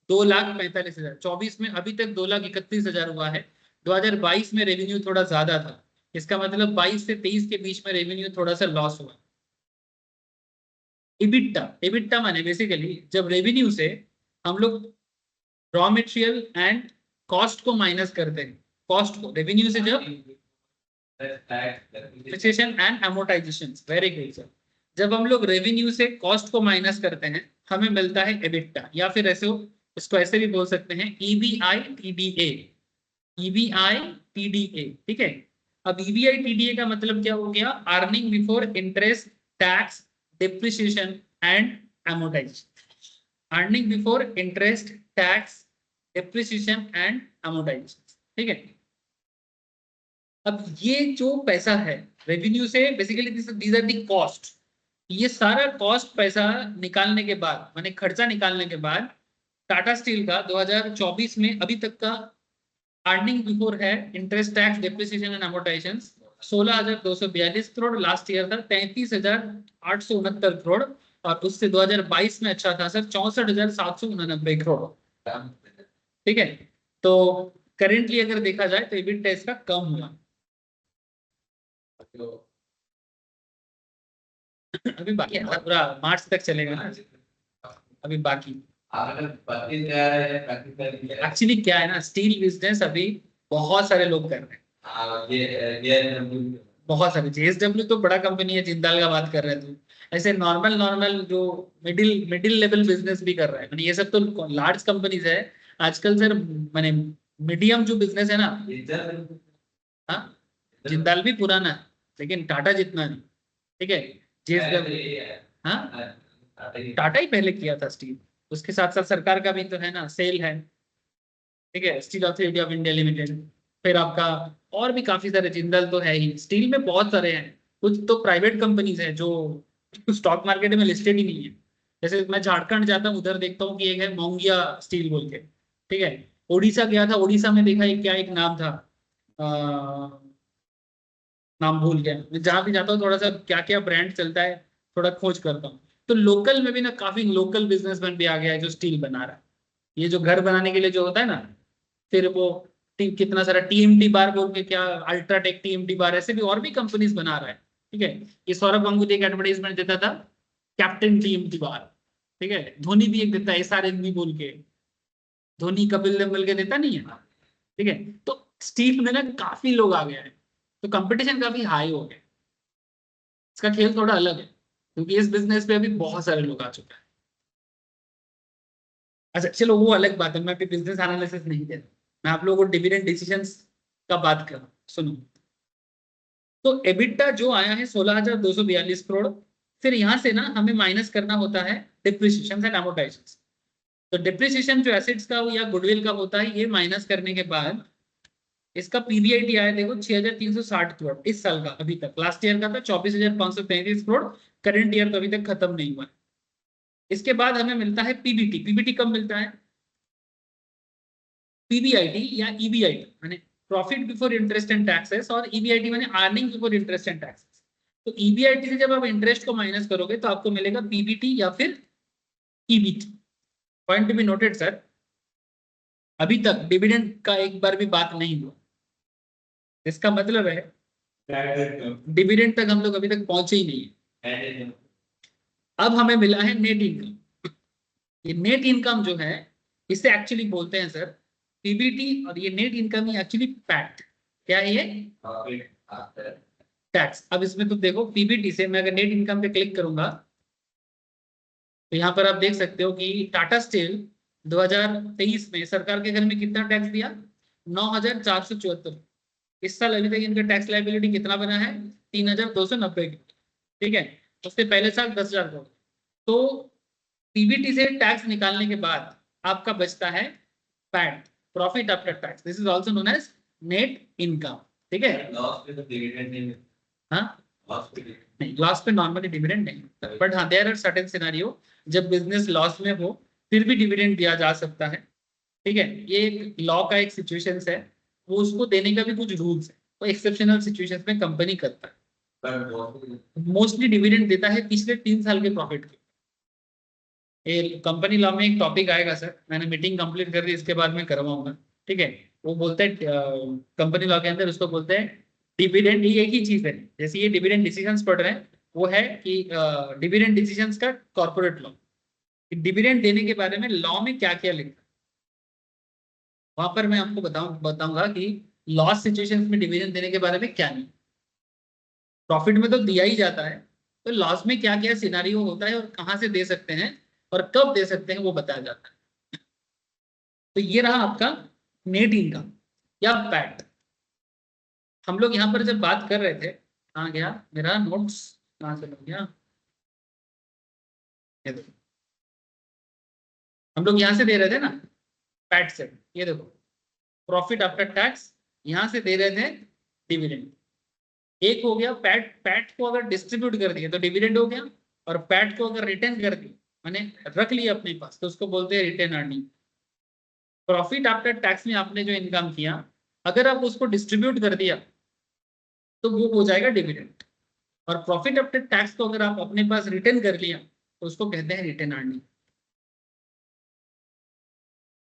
2,45,000 24 में, अभी तक 2,31,000 हुआ है। 2022 में रेवेन्यू थोड़ा ज्यादा था, इसका मतलब 22 से 23 के बीच में रेवेन्यू थोड़ा सा लॉस हुआ। इबिट्टा, इबिट्टा माने बेसिकली जब रेवेन्यू से हम लोग रॉ मटेरियल एंड कॉस्ट को माइनस करते हैं, कॉस्ट को रेवेन्यू से जब depreciation and amortisation, very good sir, जब हम लोग रेवेन्यू से कॉस्ट को माइनस करते हैं हमें मिलता है एबिटा, या फिर ऐसे इसको ऐसे भी बोल सकते हैं ईबीआई टीडीए, ईबीआई टीडीए, ठीक है। अब ईबीआई टीडीए का मतलब क्या हो गया? Earning before interest, tax, depreciation and amortisation. Earning before interest, tax, depreciation and amortisation. ठीक है, अब ये जो पैसा है रेवेन्यू से, basically these are the cost. ये सारा कॉस्ट पैसा निकालने के बाद, माने खर्चा निकालने के बाद, टाटा स्टील का 2024 में अभी तक का अर्निंग बिफोर है interest, tax, depreciation and amortisation 16,242 crore. Last year था 33,869 करोड़। और उससे 2022 में अच्छा था सर 64,789 करोड़। ठीक है, तो करेंटली अगर देखा जाए तो एबिट टैक्स का कम हुआ। अभी बाकी है, पूरा मार्च तक चलेगा ना, अभी बाकी। एक्चुअली क्या है ना, स्टील बिजनेस अभी बहुत सारे लोग कर रहे हैं, बहुत सारे। जेएसडब्ल्यू तो बड़ा कंपनी है, जिंदाल का बात कर रहे थे। ऐसे नॉर्मल नॉर्मल जो मिडिल मिडिल लेवल बिजनेस भी कर रहा है, ये सब तो लार्ज कंपनीज है आजकल सर। माने मीडियम जो बिजनेस है ना, हाँ, जिंदाल भी पुराना है लेकिन टाटा जितना नहीं। ठीक है, जेएसडब्ल्यू, हाँ, टाटा ही पहले किया था स्टील। उसके साथ साथ सरकार का भी तो है ना, सेल है। ठीक है, steel authority of India limited. फिर आपका और भी काफी सारे, जिंदल तो है ही, स्टील में बहुत सारे हैं। कुछ तो प्राइवेट कंपनीज हैं जो स्टॉक मार्केट में लिस्टेड ही नहीं है। जैसे मैं झारखंड जाता हूँ, उधर देखता हूँ कि एक है मोंगिया स्टील बोल के। ठीक है, उड़ीसा गया था, उड़ीसा में देखा एक क्या एक नाम था, नाम भूल गया। मैं जहाँ भी जाता हूँ थोड़ा सा क्या क्या ब्रांड चलता है थोड़ा खोज करता हूँ। तो लोकल में भी ना काफी लोकल बिजनेसमैन भी आ गया है जो स्टील बना रहा है। ये जो घर बनाने के लिए जो होता है ना, फिर वो कितना सारा टीएमटी बार बोल के, क्या अल्ट्राटेक टीएमटी बार, ऐसे भी और भी कंपनीज बना रहा है। ठीक है, ये सौरभ गांगुली एक एडवर्टाइजमेंट देता था, कैप्टन टीएमटी बार। ठीक है, धोनी भी एक देता है एसआरएनबी बोल के, धोनी कपिल देव मिल के देता नहीं है। ठीक है, तो स्टील में ना काफी लोग आ गए हैं, तो कंपटीशन काफी हाई हो गया। इसका खेल थोड़ा अलग है क्योंकि इस बिजनेस पे अभी बहुत सारे लोग आ चुके हैं। अच्छा चलो वो अलग बात है, मैं अभी बिजनेस एनालिसिस नहीं दे रहा, मैं आप लोगों को डिविडेंड डिसीजंस का बात कर रहा हूं। सुनो, तो एबिटा जो आया है 16,242 करोड़। फिर यहां से ना हमें माइनस करना होता है डिप्रिसिएशन एंड अमोर्टाइजेशन। तो डिप्रिसिएशन जो एसेट्स का या गुडविल का होता है, ये माइनस करने के बाद इसका पीबीआईटी आया देखो 6,360 करोड़ इस साल का अभी तक। लास्ट ईयर का था 24,533 करोड़। करंट ईयर तो अभी तक खत्म नहीं हुआ। इसके बाद हमें मिलता है पीबीटी। पीबीटी कब मिलता है? पीबीआईटी या ईबीआईटी माने profit before interest and taxes, और ईबीआईटी माने earning before interest and taxes. तो ईबीआईटी से जब आप इंटरेस्ट को माइनस करोगे तो आपको मिलेगा पीबीटी या फिर EBT. Point to be noted sir, अभी तक डिविडेंड का एक बार भी बात नहीं हुआ। इसका मतलब है डिविडेंड तक हम लोग अभी तक पहुंचे ही नहीं है। अब हमें मिला है नेट इनकम। ये नेट इनकम जो है इसे एक्चुअली बोलते हैं सर पीबीटी, और ये नेट इनकम ही एक्चुअली पैट। क्या है ये? टैक्स। अब इसमें तुम देखो पीबीटी से मैं अगर नेट इनकम पे क्लिक करूंगा तो यहाँ पर आप देख सकते हो कि टाटा स्टील 2023 में सरकार के घर में कितना टैक्स दिया? 9,474। इस साल अभी तक इनका टैक्स लाइबिलिटी कितना बना है? 3,290। ठीक है, उससे पहले साल 10,000 करोड़। तो पीबीटी से टैक्स निकालने के बाद आपका बचता है PAT, profit after tax. This is also known as net income. ठीक है, हाँ, नहीं लॉस पे नॉर्मली डिविडेंड नहीं, बट हाँ देयर आर सर्टेन सिनेरियो जब बिजनेस लॉस में हो फिर भी डिविडेंड दिया जा सकता है। ठीक है, ये एक लॉ का एक सिचुएशन है, वो उसको देने का भी कुछ रूल्स है, वो एक्सेप्शनल सिचुएशंस में कंपनी करता है। मोस्टली डिविडेंड देता है पिछले 3 साल के प्रॉफिट के। ये कंपनी लॉ में एक टॉपिक आएगा सर, मैंने मीटिंग कंप्लीट कर दी, इसके बाद में करवाऊंगा। ठीक है, वो बोलते हैं कंपनी लॉ के अंदर उसको बोलते हैं डिविडेंड। ये एक ही चीज है, जैसे ये डिविडेंड डिसीजंस पढ़ रहे हैं, वो है कि डिविडेंड डिसीजंस का कॉर्पोरेट लॉ, डिविडेंड देने के बारे में लॉ में क्या क्या लिखा है। वहां पर मैं आपको बताऊंगा कि लॉस सिचुएशंस में डिविडेंड देने के बारे में क्या नहीं। प्रॉफिट में तो दिया ही जाता है, तो लॉस में क्या क्या सिनारियो होता है और कहाँ से दे सकते हैं और कब दे सकते हैं वो बताया जाता है। तो ये रहा आपका नेट इनकम या पैट। हम लोग यहाँ पर जब बात कर रहे थे, कहाँ गया मेरा नोट्स, कहाँ से लग गया, ये देखो। हम लोग यहाँ से दे रहे थे ना पैट से, ये देखो प्रॉफिट आफ्टर टैक्स, यहाँ से दे रहे थे डिविडेंड। एक हो गया पैट, पैट को अगर डिस्ट्रीब्यूट कर दिया तो डिविडेंड हो गया, और पैट को अगर रिटेन कर दिया मैंने रख लिया अपने पास तो उसको बोलते हैं retain earning. Profit after tax में आपने जो इनकम किया अगर आप उसको डिस्ट्रीब्यूट कर दिया तो वो हो जाएगा डिविडेंड, और प्रॉफिट आफ्टर टैक्स को अगर आप अपने पास रिटेन कर लिया तो उसको कहते हैं retain earning.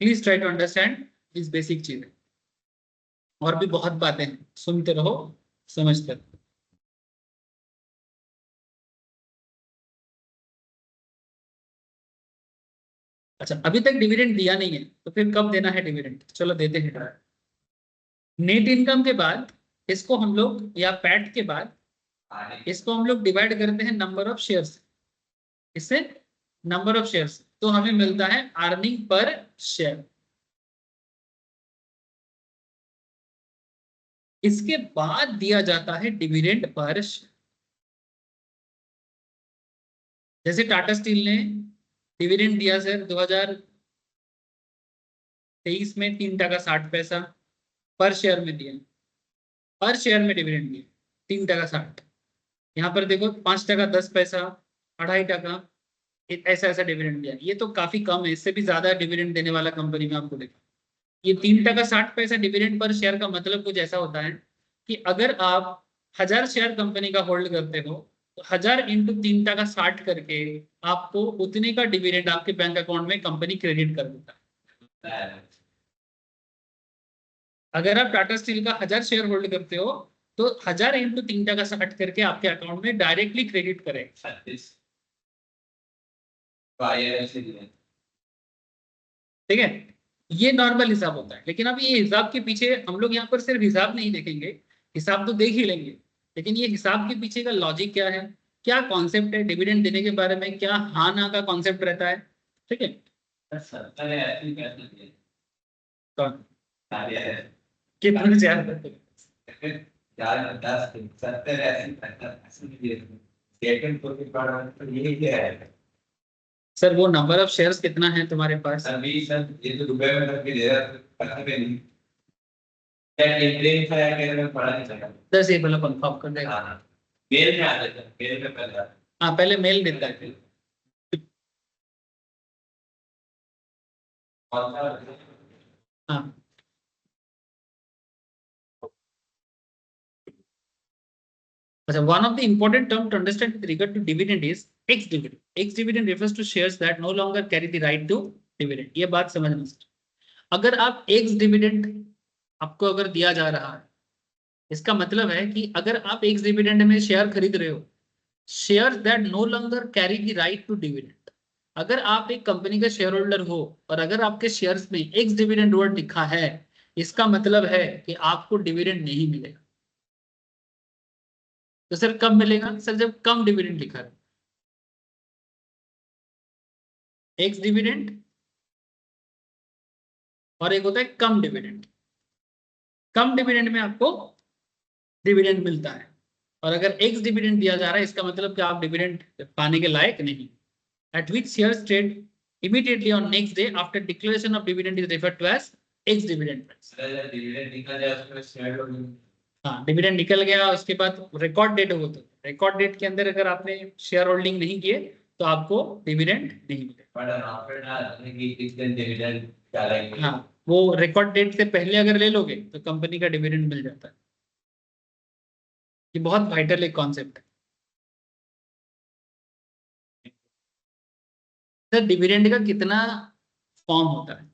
Please try to understand this basic चीजें, और भी बहुत बातें हैं, सुनते रहो समझते रहो। अच्छा, अभी तक डिविडेंड दिया नहीं है तो फिर कब देना है डिविडेंड, चलो देते हैं ट्राई। नेट इनकम के बाद इसको हम लोग, या पैट के बाद इसको हम लोग डिवाइड करते हैं नंबर ऑफ शेयर्स, इससे नंबर ऑफ शेयर्स, तो हमें मिलता है अर्निंग पर शेयर। इसके बाद दिया जाता है डिविडेंड पर शेयर। जैसे टाटा स्टील ने डिविडेंड दिया सर 2023 में 3.60 पर शेयर में दिया, पर शेयर में डिविडेंड दिया 3.60। यहाँ पर देखो 5.10, 2.5, ऐसा ऐसा डिविडेंड दिया। ये तो काफी कम है, इससे भी ज्यादा डिविडेंड देने वाला कंपनी में आपको देखा। ये 3.60 डिविडेंड पर शेयर का मतलब कुछ ऐसा होता है कि अगर आप 1000 शेयर कंपनी का होल्ड करते हो तो 1000 इंटू 3.60 करके आपको उतने का डिविडेंड आपके बैंक अकाउंट में कंपनी क्रेडिट कर देता है। अगर आप टाटा स्टील का 1000 शेयर होल्ड करते हो तो 1000 इंटू 3.60 करके आपके अकाउंट में डायरेक्टली क्रेडिट करेगा। ठीक है, ये नॉर्मल हिसाब होता है। लेकिन अब ये हिसाब के पीछे हम लोग यहाँ पर सिर्फ हिसाब नहीं देखेंगे, हिसाब तो देख ही लेंगे, लेकिन ये हिसाब के पीछे का लॉजिक क्या है, क्या कॉन्सेप्ट है डिविडेंड देने के बारे में, क्या हाँ ना का कॉन्सेप्ट रहता है। ठीक है, कौन कितने सर वो नंबर ऑफ शेयर्स कितना है तुम्हारे पास? अभी सर ये तो रुपए में करके दे रहा पता पे नहीं क्या इंग्लिश का है कि मैं पढ़ा नहीं सकता। 10 ये पहले कंफर्म कर देगा। हां मेल में आ जाता है, मेल में पहले हाँ पहले मेल देता है। हाँ अच्छा, one of the important term to understand with regard to dividend is ex-dividend. Ex-dividend refers to shares that no longer carry the right to dividend. ये बात समझना सर। अगर आप एक्स डिविडेंड आपको अगर दिया जा रहा है, इसका मतलब है कि अगर आप एक्स डिविडेंड में शेयर खरीद रहे हो, share that no longer carry the right to dividend, अगर आप एक कंपनी का शेयर होल्डर हो और अगर आपके शेयर्स में एक्स डिविडेंड वर्ड लिखा है, इसका मतलब है कि आपको डिविडेंड नहीं मिलेगा। तो सर कब मिलेगा? सर जब कम डिविडेंड लिखा है, एक्स डिविडेंड और एक होता है कम डिविडेंड। कम डिविडेंड में आपको डिविडेंड मिलता है, और अगर एक्स डिविडेंड दिया जा रहा है इसका मतलब कि आप डिविडेंड पाने के लायक नहीं। Eight which shares trade immediately on next day after declaration of dividend is referred to as ex dividend price. Dividend निकल जाए उसमें शेयर होल्डिंग। हाँ डिविडेंड निकल गया, उसके बाद रिकॉर्ड डेट हो तो रिकॉर्ड डेट के अंदर अगर आपने शेयर होल्डिंग नहीं किए तो आपको डिविडेंड नहीं मिलेगा। बट आफ्टर ना कि किस दिन डिविडेंड डालेंगे। हाँ वो रिकॉर्ड डेट से पहले अगर ले लोगे तो कंपनी का डिविडेंड मिल जाता है। ये बहुत वाइटल एक कॉन्सेप्ट है। सर डिविडेंड का कितना फॉर्म होता है?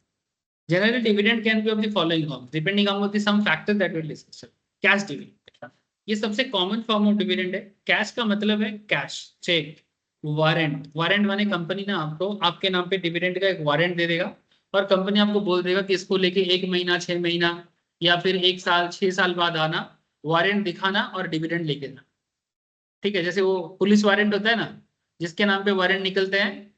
Generally dividend can be of the following form depending on the some factors that will discuss. Cash dividend ये सबसे कॉमन फॉर्म ऑफ डिविडेंड है। कैश का मतलब है कैश, चेक, वारंट। वारंट माने कंपनी ना आपको आपके नाम पे डिविडेंड का एक वारंट दे देगा और कंपनी आपको बोल देगा कि इसको लेके 1 महीना, 6 महीना या फिर 1 साल, 6 साल बाद आना, वारंट दिखाना और डिविडेंड लेके जाना। ठीक है, जैसे वो पुलिस वारंट होता है ना, जिसके नाम पे वारंट निकलते हैं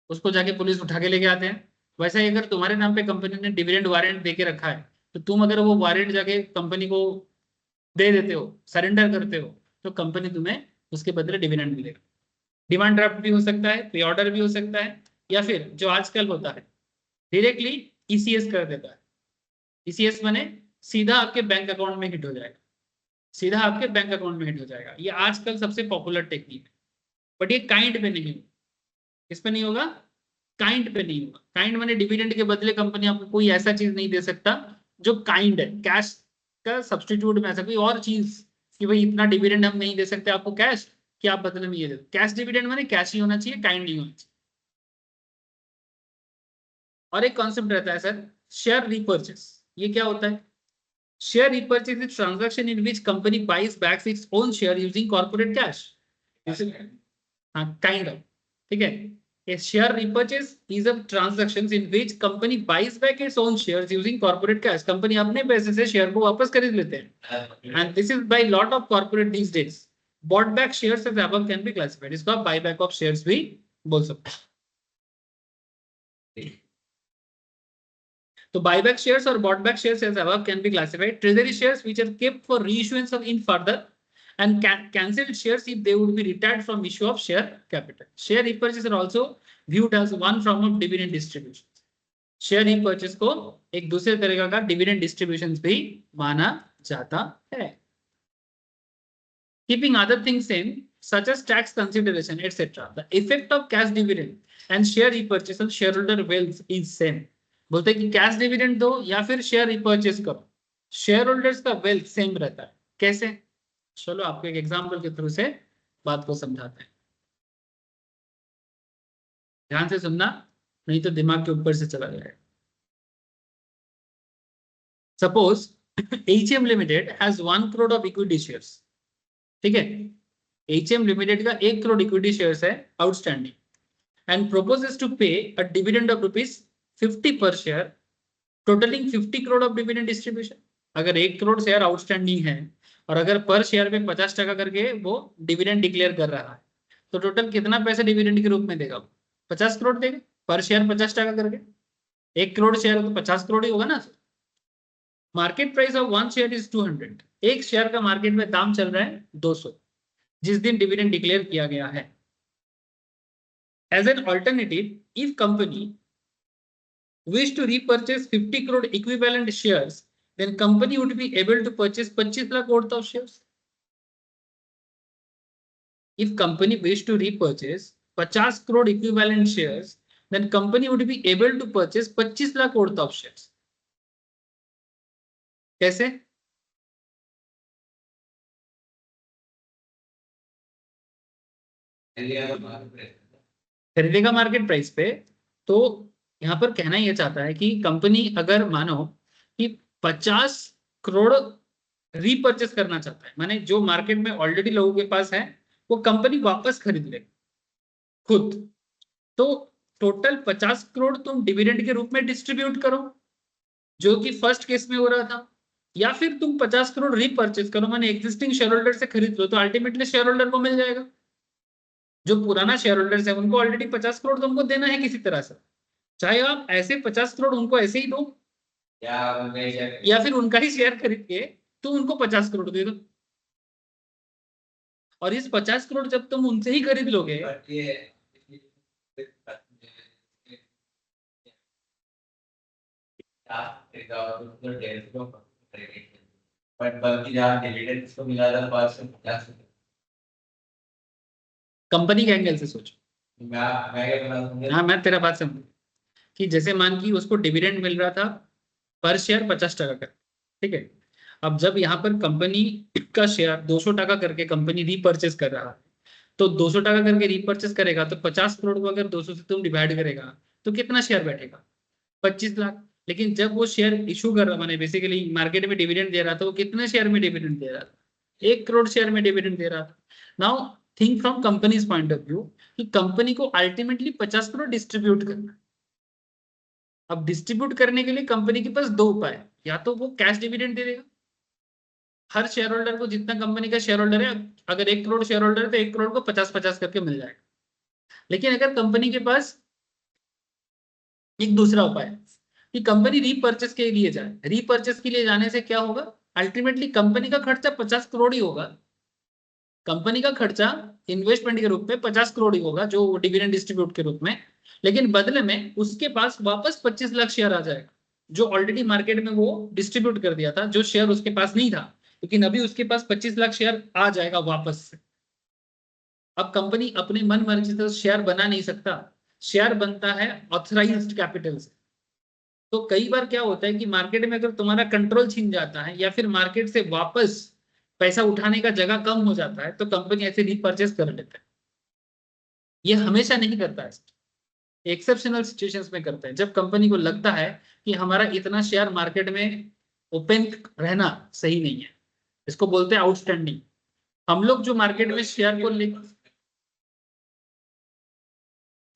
उसको जाके पुलिस उठा के लेके आते हैं। वैसे ही अगर तुम्हारे नाम पे कंपनी ने डिविडेंड वारंट दे के रखा है तो तुम अगर वो वारंट जाके कंपनी को दे देते हो, सरेंडर करते हो, तो कंपनी तुम्हें उसके बदले डिविडेंड मिलेगा। डिमांड ड्राफ्ट भी हो सकता है, प्री ऑर्डर भी हो सकता है, या फिर जो आजकल होता है डायरेक्टली ईसीएस कर देता है। ईसीएस माने सीधा आपके बैंक अकाउंट में हिट हो जाएगा, सीधा आपके बैंक अकाउंट में हिट हो जाएगा। ये आजकल सबसे पॉपुलर टेक्निक है, बट ये काइंड पे नहीं होगा। किस पे नहीं होगा? काइंड पे नहीं होगा। काइंड माने डिविडेंड के बदले कंपनी आपको कोई ऐसा चीज नहीं दे सकता जो काइंड है, कैश का सब्सटीट्यूट में ऐसा कोई और चीज कि भाई इतना डिविडेंड हम नहीं दे सकते आपको कैश, कि आप बदले में ये दे दो। कैश डिविडेंड माने कैश ही होना चाहिए, काइंड नहीं होना चाहिए। और एक कॉन्सेप्ट रहता है सर, शेयर रिपर्चेस। ये क्या होता है? Share repurchase is transaction in which company buys back its own share using corporate cash. हाँ, काइंड ऑफ, ठीक है। A share repurchase is a transactions in which company buys back its own shares using corporate cash. Company अपने पैसे से share को वापस खरीद लेते हैं। And this is by lot of corporate these days. Bought back shares as above can be classified. इसको आप buyback of shares भी बोल सकते हैं। तो buyback shares और bought back shares as above can be classified. Treasury shares which are kept for reissuance of in further and cancelled shares if they would be retired from issue of share capital. Share repurchase are also viewed as one form of dividend distribution. Share repurchase को एक दूसरे तरीके का dividend distributions भी माना जाता है। Keeping other things same, such as tax consideration, etc. The effect of cash dividend and share repurchase on shareholder wealth is same. बोलते हैं कि कैश डिविडेंड दो या फिर शेयर रिपर्चेस करो, शेयर होल्डर्स का वेल्थ सेम रहता है। कैसे? चलो आपको एक एग्जांपल के थ्रू से बात को समझाते हैं, ध्यान से सुनना, नहीं तो दिमाग के ऊपर से चला जाएगा। Suppose HM limited has 1 crore of equity shares, ठीक है। HM लिमिटेड का 1 करोड़ इक्विटी शेयर्स है आउटस्टैंडिंग एंड प्रोपोजेस टू पे अ डिविडेंड ऑफ ₹50 पर share, totalling 50 crore of dividend distribution. अगर 1 करोड़ शेयर आउटस्टैंडिंग है और अगर पर शेयर पे 50% करके वो डिविडेंड डिक्लेयर कर रहा है, तो टोटल कितना पैसे डिविडेंड के रूप में देगा? 50 करोड़ देगा पर शेयर 50% करके। 1 करोड़ शेयर तो 50 करोड़ ही होगा ना। Market price of 1 share is 200। एक शेयर का मार्केट में दाम चल रहा है 200 जिस दिन डिविडेंड डिक्लेयर किया गया है। As an alternative, if company wish to repurchase 50 crore equivalent shares, then company would be able to purchase 25 lakh worth of shares. If company wish to repurchase 50 crore equivalent shares, then company would be able to purchase 25 lakh worth of shares. कैसे? खरीदेगा market price पे। तो यहाँ पर कहना यह चाहता है कि कंपनी अगर मानो कि 50 करोड़ रीपर्चेस करना चाहता है, माने जो मार्केट में ऑलरेडी लोगों के पास है वो कंपनी वापस खरीद ले खुद, तो टोटल 50 करोड़ तुम डिविडेंड के रूप में डिस्ट्रीब्यूट करो जो कि फर्स्ट केस में हो रहा था, या फिर तुम 50 करोड़ रीपर्चेस करो, माने एग्जिस्टिंग शेयर होल्डर से खरीद लो, तो अल्टीमेटली शेयर होल्डर को मिल जाएगा। जो पुराना शेयर होल्डर्स है उनको ऑलरेडी 50 करोड़ तुमको देना है किसी तरह से, चाहे आप ऐसे 50 करोड़ उनको ऐसे ही दो या फिर उनका ही शेयर खरीद के तुम उनको 50 करोड़ दे दो। और इस 50 करोड़ जब तुम उनसे ही खरीद लोगे, कंपनी के एंगल से सोचो। हाँ, मैं तेरा बात समझ कि जैसे मान की उसको डिविडेंड मिल रहा था पर शेयर 50% का, ठीक है। अब जब यहाँ पर कंपनी का शेयर 200 टका करके कंपनी रीपर्चेस कर रहा है, तो 200 टका करके रीपर्चेस करेगा तो 50 करोड़ को अगर 200 से तुम डिवाइड करेगा तो कितना शेयर बैठेगा? 25 लाख। लेकिन जब वो शेयर इशू कर रहा, माने बेसिकली मार्केट में डिविडेंड दे रहा था, वो कितने शेयर में डिविडेंड दे रहा था? 1 करोड़ शेयर में डिविडेंड दे रहा था। Now think from companies point of view कि कंपनी को अल्टीमेटली 50 करोड़ डिस्ट्रीब्यूट करना। अब डिस्ट्रीब्यूट करने के लिए कंपनी के पास 2 उपाय है, या तो वो कैश डिविडेंड दे देगा हर शेयर होल्डर को, जितना कंपनी का शेयर होल्डर है, अगर 1 करोड़ शेयर होल्डर है तो 1 करोड़ को 50-50 करके मिल जाएगा। लेकिन अगर कंपनी के पास एक दूसरा उपाय है कि कंपनी रीपर्चेस के लिए जाए, रीपर्चेस के लिए जाने से क्या होगा? अल्टीमेटली कंपनी का खर्चा 50 करोड़ ही होगा, कंपनी का खर्चा इन्वेस्टमेंट के रूप में 50 करोड़ ही होगा जो डिविडेंड डिस्ट्रीब्यूट के रूप में, लेकिन बदले में उसके पास वापस 25 लाख शेयर आ जाएगा जो ऑलरेडी मार्केट में वो डिस्ट्रीब्यूट कर दिया था, जो शेयर उसके पास नहीं था, लेकिन अभी उसके पास 25 लाख शेयर आ जाएगा वापस से। अब कंपनी अपने मन मर्जी से शेयर बना नहीं सकता, शेयर बनता है ऑथराइज्ड कैपिटल से। तो कई बार क्या होता है कि मार्केट में अगर तुम्हारा कंट्रोल छीन जाता है या फिर मार्केट से वापस पैसा उठाने का जगह कम हो जाता है तो कंपनी ऐसे रीपरचेस कर लेता है। ये हमेशा नहीं करता है, एक्सेप्शनल सिचुएशंस में करते हैं, जब कंपनी को लगता है कि हमारा इतना शेयर मार्केट में ओपन रहना सही नहीं है। इसको बोलते हैं आउटस्टैंडिंग। हम लोग जो मार्केट में शेयर को ले,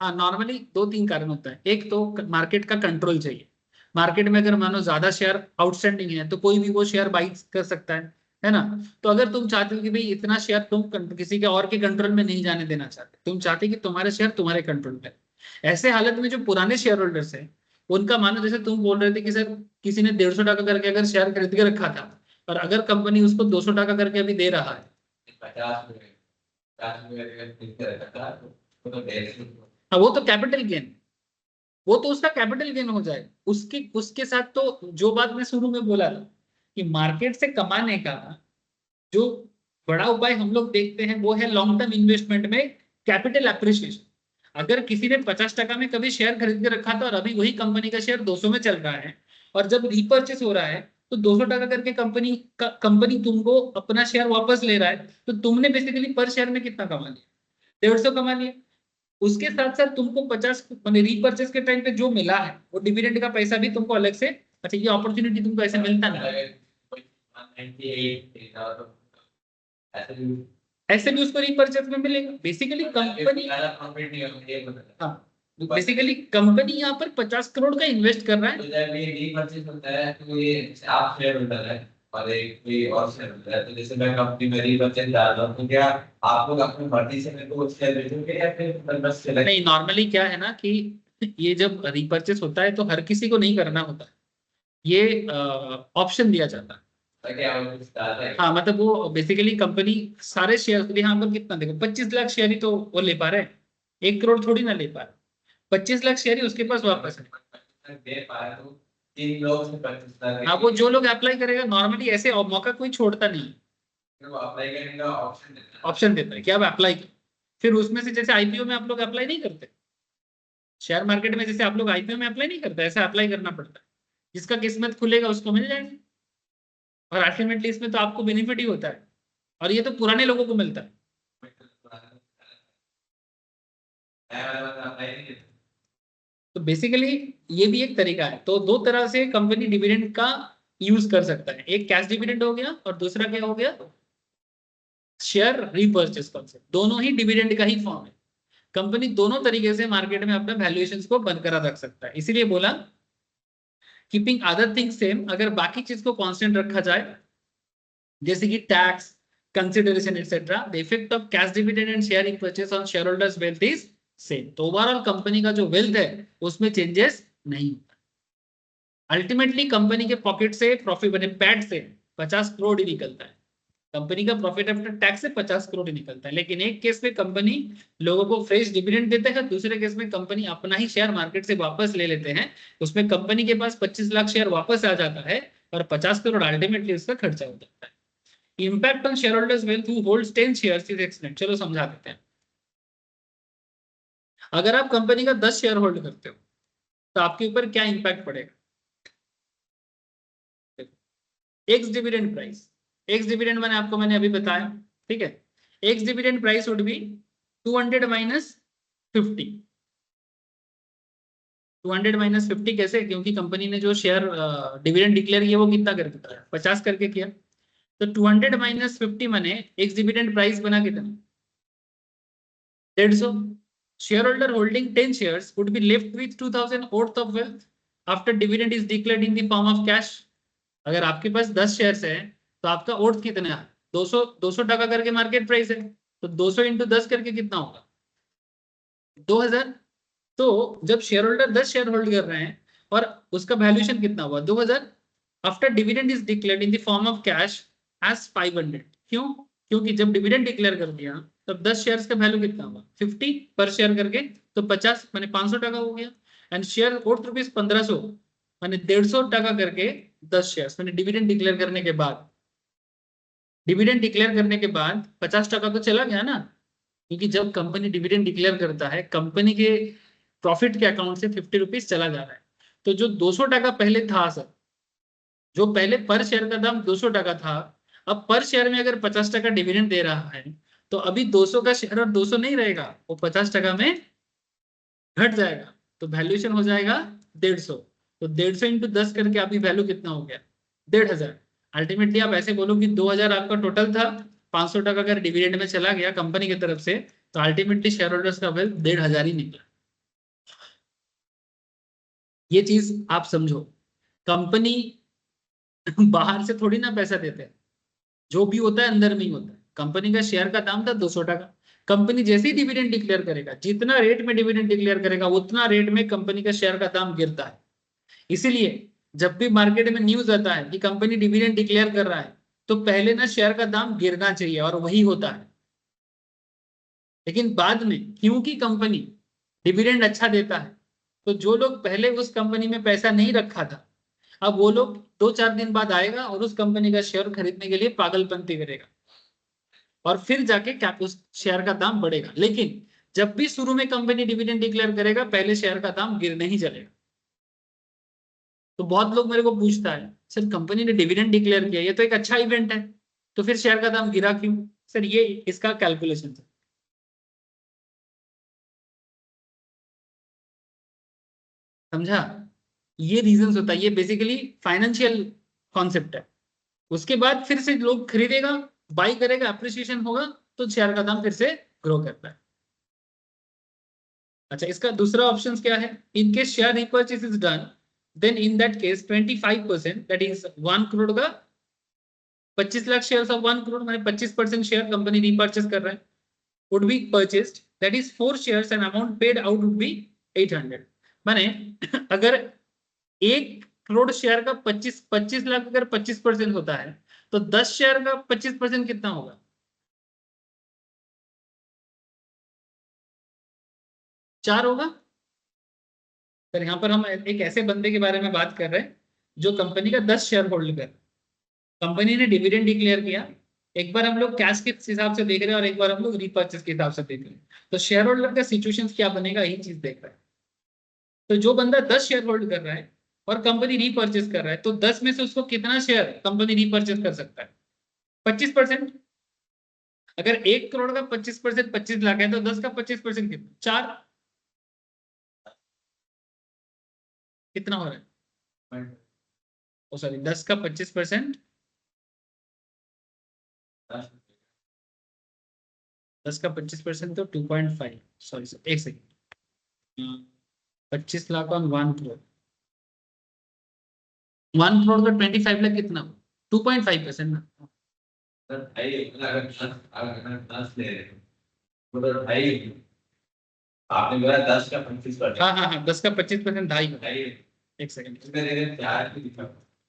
हाँ नॉर्मली 2-3 कारण होता है। एक तो मार्केट का कंट्रोल चाहिए। मार्केट में अगर मानो ज्यादा शेयर आउटस्टैंडिंग है तो कोई भी वो शेयर बाई कर सकता है ना। तो अगर तुम चाहते हो कि भाई इतना शेयर तुम किसी के और के कंट्रोल में नहीं जाने देना चाहते, तुम चाहते कि तुम्हारे शेयर तुम्हारे कंट्रोल में, ऐसे हालत में जो पुराने शेयर होल्डर्स है उनका मानो, जैसे तुम बोल रहे थे कि सर किसी ने 150 टका करके अगर शेयर खरीद के रखा था और अगर कंपनी उसको 200 टका करके अभी दे रहा है, 50 हाँ वो तो कैपिटल गेन, वो तो उसका कैपिटल गेन हो जाएगा। उसके साथ तो जो बात मैं शुरू में बोला था कि मार्केट से कमाने का जो बड़ा उपाय हम लोग देखते हैं वो है लॉन्ग टर्म इन्वेस्टमेंट में कैपिटल एप्रिसिएशन। अगर किसी ने 50 टका में कभी शेयर खरीद के रखा था और अभी वही कंपनी का शेयर 200 में चल रहा है और जब रीपर्चेस हो रहा है तो 200 टका करके कंपनी तुमको अपना शेयर वापस ले रहा है, तो तुमने बेसिकली पर शेयर में कितना कमा लिया? 150 कमा लिया। उसके साथ साथ तुमको 50 मैंने रीपर्चेस के टाइम पे जो मिला है वो डिविडेंड का पैसा भी तुमको अलग से, अच्छा ये अपॉर्चुनिटी तुमको ऐसे मिलता नहीं, ऐसे भी उसको रीपर्चेस में मिलेगा। बेसिकली कंपनी, हाँ बेसिकली कंपनी यहाँ पर 50 करोड़ का इन्वेस्ट कर रहा है। तो जब ये रीपर्चेस होता है तो ये आप शेयर होल्डर है और एक कोई और शेयर होल्डर है, तो जैसे मैं कंपनी में रीपर्चेस डाल रहा हूँ तो क्या आप लोग अपनी मर्जी से मेरे को शेयर बेचोगे या फिर बस सेलेक्ट? नहीं, नॉर्मली क्या है ना कि ये जब रीपर्चेस होता है तो हर किसी को नहीं करना होता, ये ऑप्शन दिया जाता है। हाँ मतलब वो बेसिकली कंपनी सारे शेयर, यहाँ पर कितना देखो 25 लाख शेयर ही तो वो ले पा रहे हैं, 1 करोड़ थोड़ी ना ले पा रहे, 25 लाख शेयर ही उसके पास वापस है। दे पाए तो 3 लोग से 25 लाख। हाँ वो जो लोग अप्लाई करेगा, नॉर्मली ऐसे मौका कोई छोड़ता नहीं, वो अप्लाई करने का ऑप्शन देता है कि आप अप्लाई, फिर उसमें से जैसे आईपीओ में आप लोग अप्लाई नहीं करते, शेयर मार्केट में जैसे आप लोग आईपीओ में अप्लाई नहीं करते, ऐसे अप्लाई करना पड़ता है। जिसका किस्मत खुलेगा उसको मिल जाएगा, और अल्टीमेटली इसमें तो आपको बेनिफिट ही होता है, और ये तो पुराने लोगों को मिलता है। तो बेसिकली ये भी एक तरीका है। तो 2 तरह से कंपनी डिविडेंड का यूज कर सकता है, एक कैश डिविडेंड हो गया और दूसरा क्या हो गया, शेयर रीपर्चेस कॉन्सेप्ट। दोनों ही डिविडेंड का ही फॉर्म है। कंपनी दोनों तरीके से मार्केट में अपना वैल्यूएशन को बनकर रख सकता है। इसीलिए बोला कीपिंग अदर थिंग्स सेम, अगर बाकी चीज को कांस्टेंट रखा जाए जैसे कि tax, consideration etcetera, the effect of cash dividend and share repurchase on share holders wealth is same. तो ओवरऑल कंपनी का जो वेल्थ है उसमें चेंजेस नहीं होता। अल्टीमेटली कंपनी के पॉकेट से प्रॉफिट बने पैट से 50 करोड़ ही निकलता है, कंपनी का प्रॉफिट आफ्टर टैक्स से 50 करोड़ ही निकलता है। लेकिन एक केस में कंपनी लोगों को फ्रेश डिविडेंड देते हैं, दूसरे केस में कंपनी अपना ही शेयर मार्केट से वापस ले लेते हैं, उसमें कंपनी के पास 25 लाख शेयर वापस आ जाता है और 50 करोड़ अल्टीमेटली उसका खर्चा हो जाता है। Impact on share holders wealth who holds 10 shares is explained. चलो समझा देते हैं। अगर आप कंपनी का 10 शेयर होल्ड करते हो तो आपके ऊपर क्या इंपैक्ट पड़ेगा? X dividend price, x dividend मैंने अभी बताया, ठीक है। X dividend price would be 200 minus 50। 200 minus 50 कैसे? क्योंकि कंपनी ने जो शेयर डिविडेंड डिक्लेयर किया वो कितना करके किया, 50 करके किया। तो 200 माइनस 50 माने एक्स डिविडेंड प्राइस बना कितना, 150। shareholder holding 10 shares would be left with 2000 worth of wealth after dividend is declared in the form of cash। अगर आपके पास 10 शेयर्स है तो आपका ओर्थ कितना है, 200 टका करके मार्केट प्राइस है, तो 200 इंटू 10 करके कितना होगा, 2000। तो जब शेयर होल्डर 10 शेयर होल्ड कर रहे हैं और उसका वैल्यूएशन कितना हुआ, 2000, after dividend is declared in the form of cash as 500। क्यों? क्योंकि जब डिविडेंड डिक्लेयर कर दिया तब 10 शेयर्स का वैल्यू कितना हुआ 50 पर शेयर करके, तो 50 माने 500 टका हो गया। एंड शेयर कोट रुपीज 1500 माने 150 टका करके 10 शेयर्स माने डिविडेंड डिक्लेयर करने के बाद, डिविडेंड डिक्लेयर करने के बाद 50 टका तो चला गया ना, क्योंकि जब कंपनी डिविडेंड डिक्लेयर करता है कंपनी के प्रॉफिट के अकाउंट से 50 रुपीज चला जा रहा है। तो जो 200 टका पहले था सर, जो पहले पर शेयर का दाम 200 टका था, अब पर शेयर में अगर 50 टका डिविडेंड दे रहा है तो अभी 200 का शेयर और 200 नहीं रहेगा, वो 50 टका में घट जाएगा, तो वैल्यूएशन हो जाएगा 150। तो 150 इंटू 10 करके अभी वैल्यू कितना हो गया 1500। अल्टीमेटली आप ऐसे बोलो कि 2000 आपका टोटल था, 500 टका अगर डिविडेंड में चला गया कंपनी की तरफ से, तो अल्टीमेटली शेयर होल्डर्स का वेल्थ 1500 ही निकला। ये चीज आप समझो, कंपनी बाहर से थोड़ी ना पैसा देते हैं, जो भी होता है अंदर में ही होता है। कंपनी का शेयर का दाम था 200 टका, कंपनी जैसे ही डिविडेंड डिक्लेयर करेगा, जितना रेट में डिविडेंड डिक्लेयर करेगा उतना रेट में कंपनी का शेयर का दाम गिरता है। इसीलिए जब भी मार्केट में न्यूज आता है कि कंपनी डिविडेंड डिक्लेयर कर रहा है, तो पहले ना शेयर का दाम गिरना चाहिए, और वही होता है। लेकिन बाद में क्योंकि कंपनी डिविडेंड अच्छा देता है, तो जो लोग पहले उस कंपनी में पैसा नहीं रखा था, अब वो लोग 2-4 दिन बाद आएगा और उस कंपनी का शेयर खरीदने के लिए पागलपंती करेगा, और फिर जाके क्या उस शेयर का दाम बढ़ेगा। लेकिन जब भी शुरू में कंपनी डिविडेंड डिक्लेयर करेगा, पहले शेयर का दाम गिरने ही चलेगा। तो बहुत लोग मेरे को पूछता है, सर कंपनी ने डिविडेंड डिक्लेयर किया, ये तो एक अच्छा इवेंट है, तो फिर शेयर का दाम गिरा क्यों? सर ये इसका कैलकुलेशन है, समझा? ये रीजंस होता है, ये बेसिकली फाइनेंशियल कॉन्सेप्ट है। उसके बाद फिर से लोग खरीदेगा, बाई करेगा, अप्रिसिएशन होगा, तो शेयर का दाम फिर से ग्रो करता है। अच्छा, इसका दूसरा ऑप्शन क्या है? In case share repurchase is done, then in that case 25%, that is 1 crore का 25 लाख शेयर ऑफ 1 करोड़, माने 25% शेयर कंपनी रिपर्चेस कर रहा है, would be purchased, that is 4 shares and amount paid out would be 800। माने अगर 1 करोड़ शेयर का 25 लाख अगर 25% होता है, तो 10 शेयर का 25% कितना होगा? 4 होगा। सर यहाँ पर हम एक ऐसे बंदे के बारे में बात कर रहे हैं जो कंपनी का 10 शेयर होल्ड कर, कंपनी ने डिविडेंड डिक्लेयर किया, एक बार हम लोग कैश के हिसाब से देख रहे हैं और एक बार हम लोग रिपर्चेस के हिसाब से देख रहे हैं, तो शेयर होल्डर का सिचुएशन क्या बनेगा यही चीज देख रहे हैं। तो जो बंदा 10 शेयर होल्ड कर रहा है और कंपनी रीपर्चेस कर रहा है, तो 10 में से उसको कितना शेयर कंपनी रीपर्चेस कर सकता है? 25%। अगर 1 करोड़ का 25% 25 लाख है, तो 10 का 25% कितना? 4। कितना हो रहा है? ओ सॉरी, 10 का 25%, 10 का 25% तो 2.5, सॉरी सर एक सेकेंड, 25 लाख ऑन 1 करोड़, 1 करोड़ का 25 लाख कितना? 2.5% ना। सर भाई अगर 10 ले रहे हो तो भाई आपने बोला 10 का 25%। हाँ हाँ हाँ, 10 का 25% 2.5। भाई एक सेकंड, इसमें मेरे 4 की दिखा।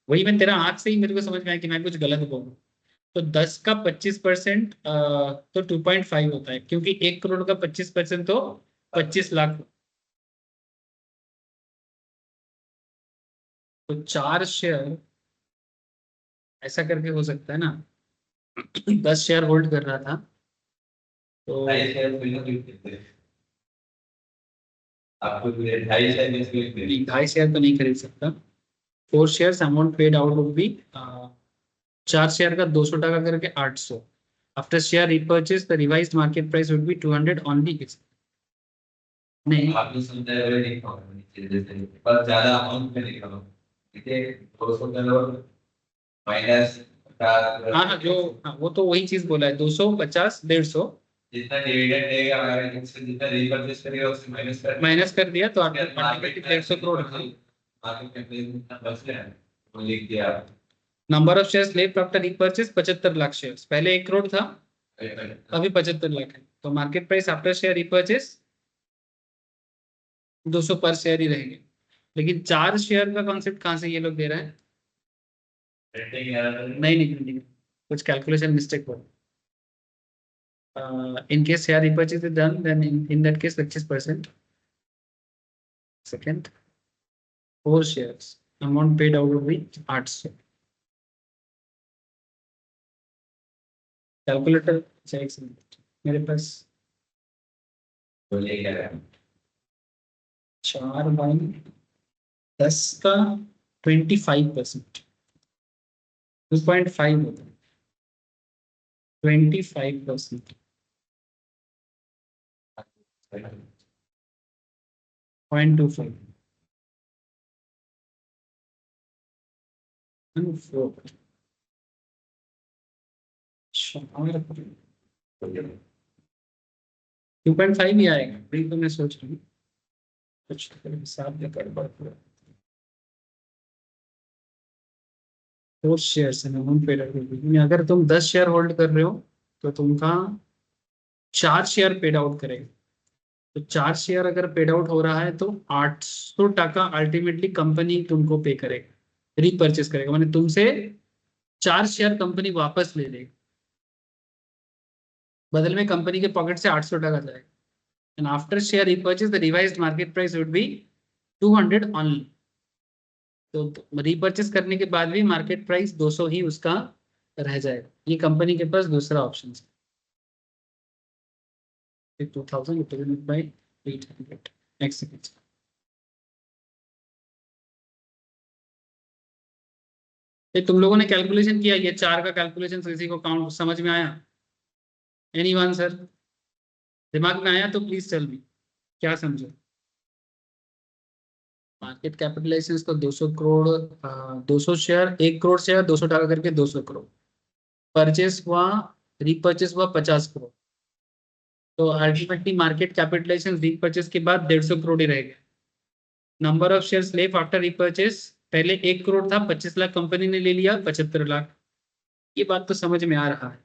वही मैं तेरा आंख से ही मेरे को समझ में आया कि मैं कुछ गलत बोल रहा हूँ। तो 10 का 25% तो 2.5 होता है, क्योंकि 1 करोड़ का 25% तो 25 लाख। तो 4 शेयर ऐसा करके हो सकता है ना, 10 शेयर होल्ड कर रहा था तो भाई शेयर मिलना भी देते हैं आपको, 2.5 शेयर में 2.5 शेयर तो नहीं खरीद सकता। 4 share amount paid out would be, 4 share का 200 टका करके 800। After share repurchase the revised market price would be 200 only. नहीं, आपने समझा है वही नहीं खाओ नीचे जैसे, पर ज्यादा अमाउंट में नहीं खाओ, ठीक है? 200 करोड़ माइनस हाँ हाँ, जो हाँ वो तो वही चीज बोला है, 250 150 जितना डिविडेंड देगा अगर इससे जितना रीपरचेस करेगा उससे माइनस कर दिया तो market automatic 150 crore. Market capital जितना बच गया है वो लिख दिया आप। Number of shares left after repurchase 75 lakh shares, पहले 1 करोड़ था, अभी 75 लाख है, तो market price after share repurchase 200 पर शेयर ही रहेंगे। लेकिन 4 शेयर का कॉन्सेप्ट कहाँ से ये लोग दे रहे हैं? प्रिंटिंग एरर नहीं, कुछ कैलकुलेशन मिस्टेक हो, in case share repurchase is done, then in that case 25%. Second, 4 shares, amount paid out will be 800. Calculator चाहिए मेरे पास। बोलिए क्या है? 4/10 का 25%, 2.5 होता है। 25%, 0.25 and 4. 2.5 ही आएगा, वही तो मैं सोच रही हूँ। कुछ हिसाब में गड़बड़ हो रहा है। 4 शेयर्स है, अमाउंट पेड आउट। अगर तुम 10 शेयर होल्ड कर रहे हो तो तुमका 4 शेयर पेड आउट करेगा। तो 4 शेयर अगर पेड आउट हो रहा है तो 800 टका अल्टीमेटली कंपनी तुमको पे करेगा, रीपरचेस करेगा, माने तुमसे 4 शेयर कंपनी वापस ले लेगी, बदल में कंपनी के पॉकेट से 800 टका जाएगा। And after share repurchase the revised market price would be 200 only. तो रीपरचेस करने के बाद भी मार्केट प्राइस 200 ही उसका रह जाएगा। ये कंपनी के पास दूसरा ऑप्शन है। 2000 divided by 800। नेक्स्ट सेकंड, ये तुम लोगों ने कैलकुलेशन किया, ये 4 का कैलकुलेशन किसी को काउंट समझ में आया? एनीवन सर, दिमाग में आया तो प्लीज टेल मी, क्या समझो? मार्केट कैपिटलाइजेशन तो 200 करोड़, 200 शेयर, 1 करोड़ शेयर 200 टका करके 200 करोड़। परचेस हुआ, रीपरचेस हुआ 50 करोड़। तो अल्टीमेटली मार्केट कैपिटलाइजेशन रीपरचेस के बाद 150 करोड़ ही रहेगा। Number of shares left after repurchase, पहले 1 करोड़ था, 25 लाख कंपनी ने ले लिया, 75 लाख। ये बात तो समझ में आ रहा है।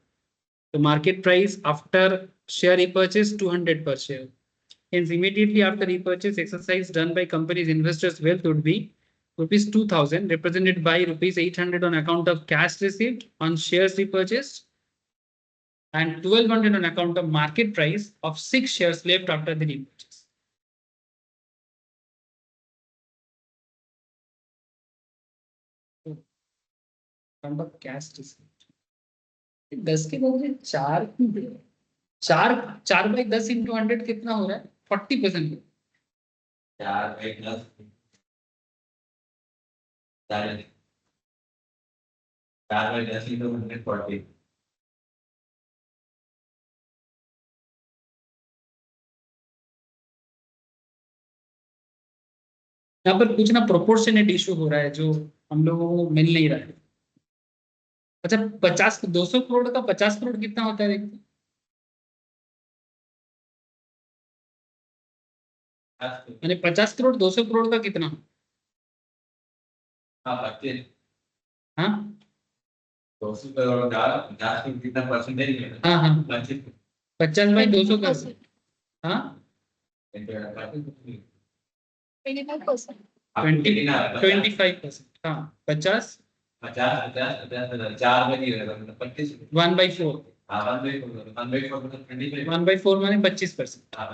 तो market price after share repurchase 200 per share. Hence, immediately after repurchase exercise done by company's investors' wealth would be rupees 2000, represented by rupees 800 on account of cash received on shares repurchased, and 1200 on account of market price of 6 shares left after the repurchase. Account of cash received 10 के बदले 4 4 by 10 into 100 कितना हो रहा है? 40%। 4 by 10 into 140। यहाँ पर कुछ ना प्रोपोर्शनेट इशू हो रहा है जो हम लोगों को मिल नहीं रहा है। अच्छा, 50 200 करोड़ का 50 करोड़ कितना होता है देखते? यानी 50 करोड़ 200 करोड़ का कितना? हाँ 200 करोड़ का 50 में कितना परसेंटेज है? हाँ हाँ 50 बाई 200 का। हाँ 25%। हाँ 50 4 में नहीं रहेगा, मतलब 25 1/4। हाँ 1/4 मतलब 25 1/4 माने 25%। हाँ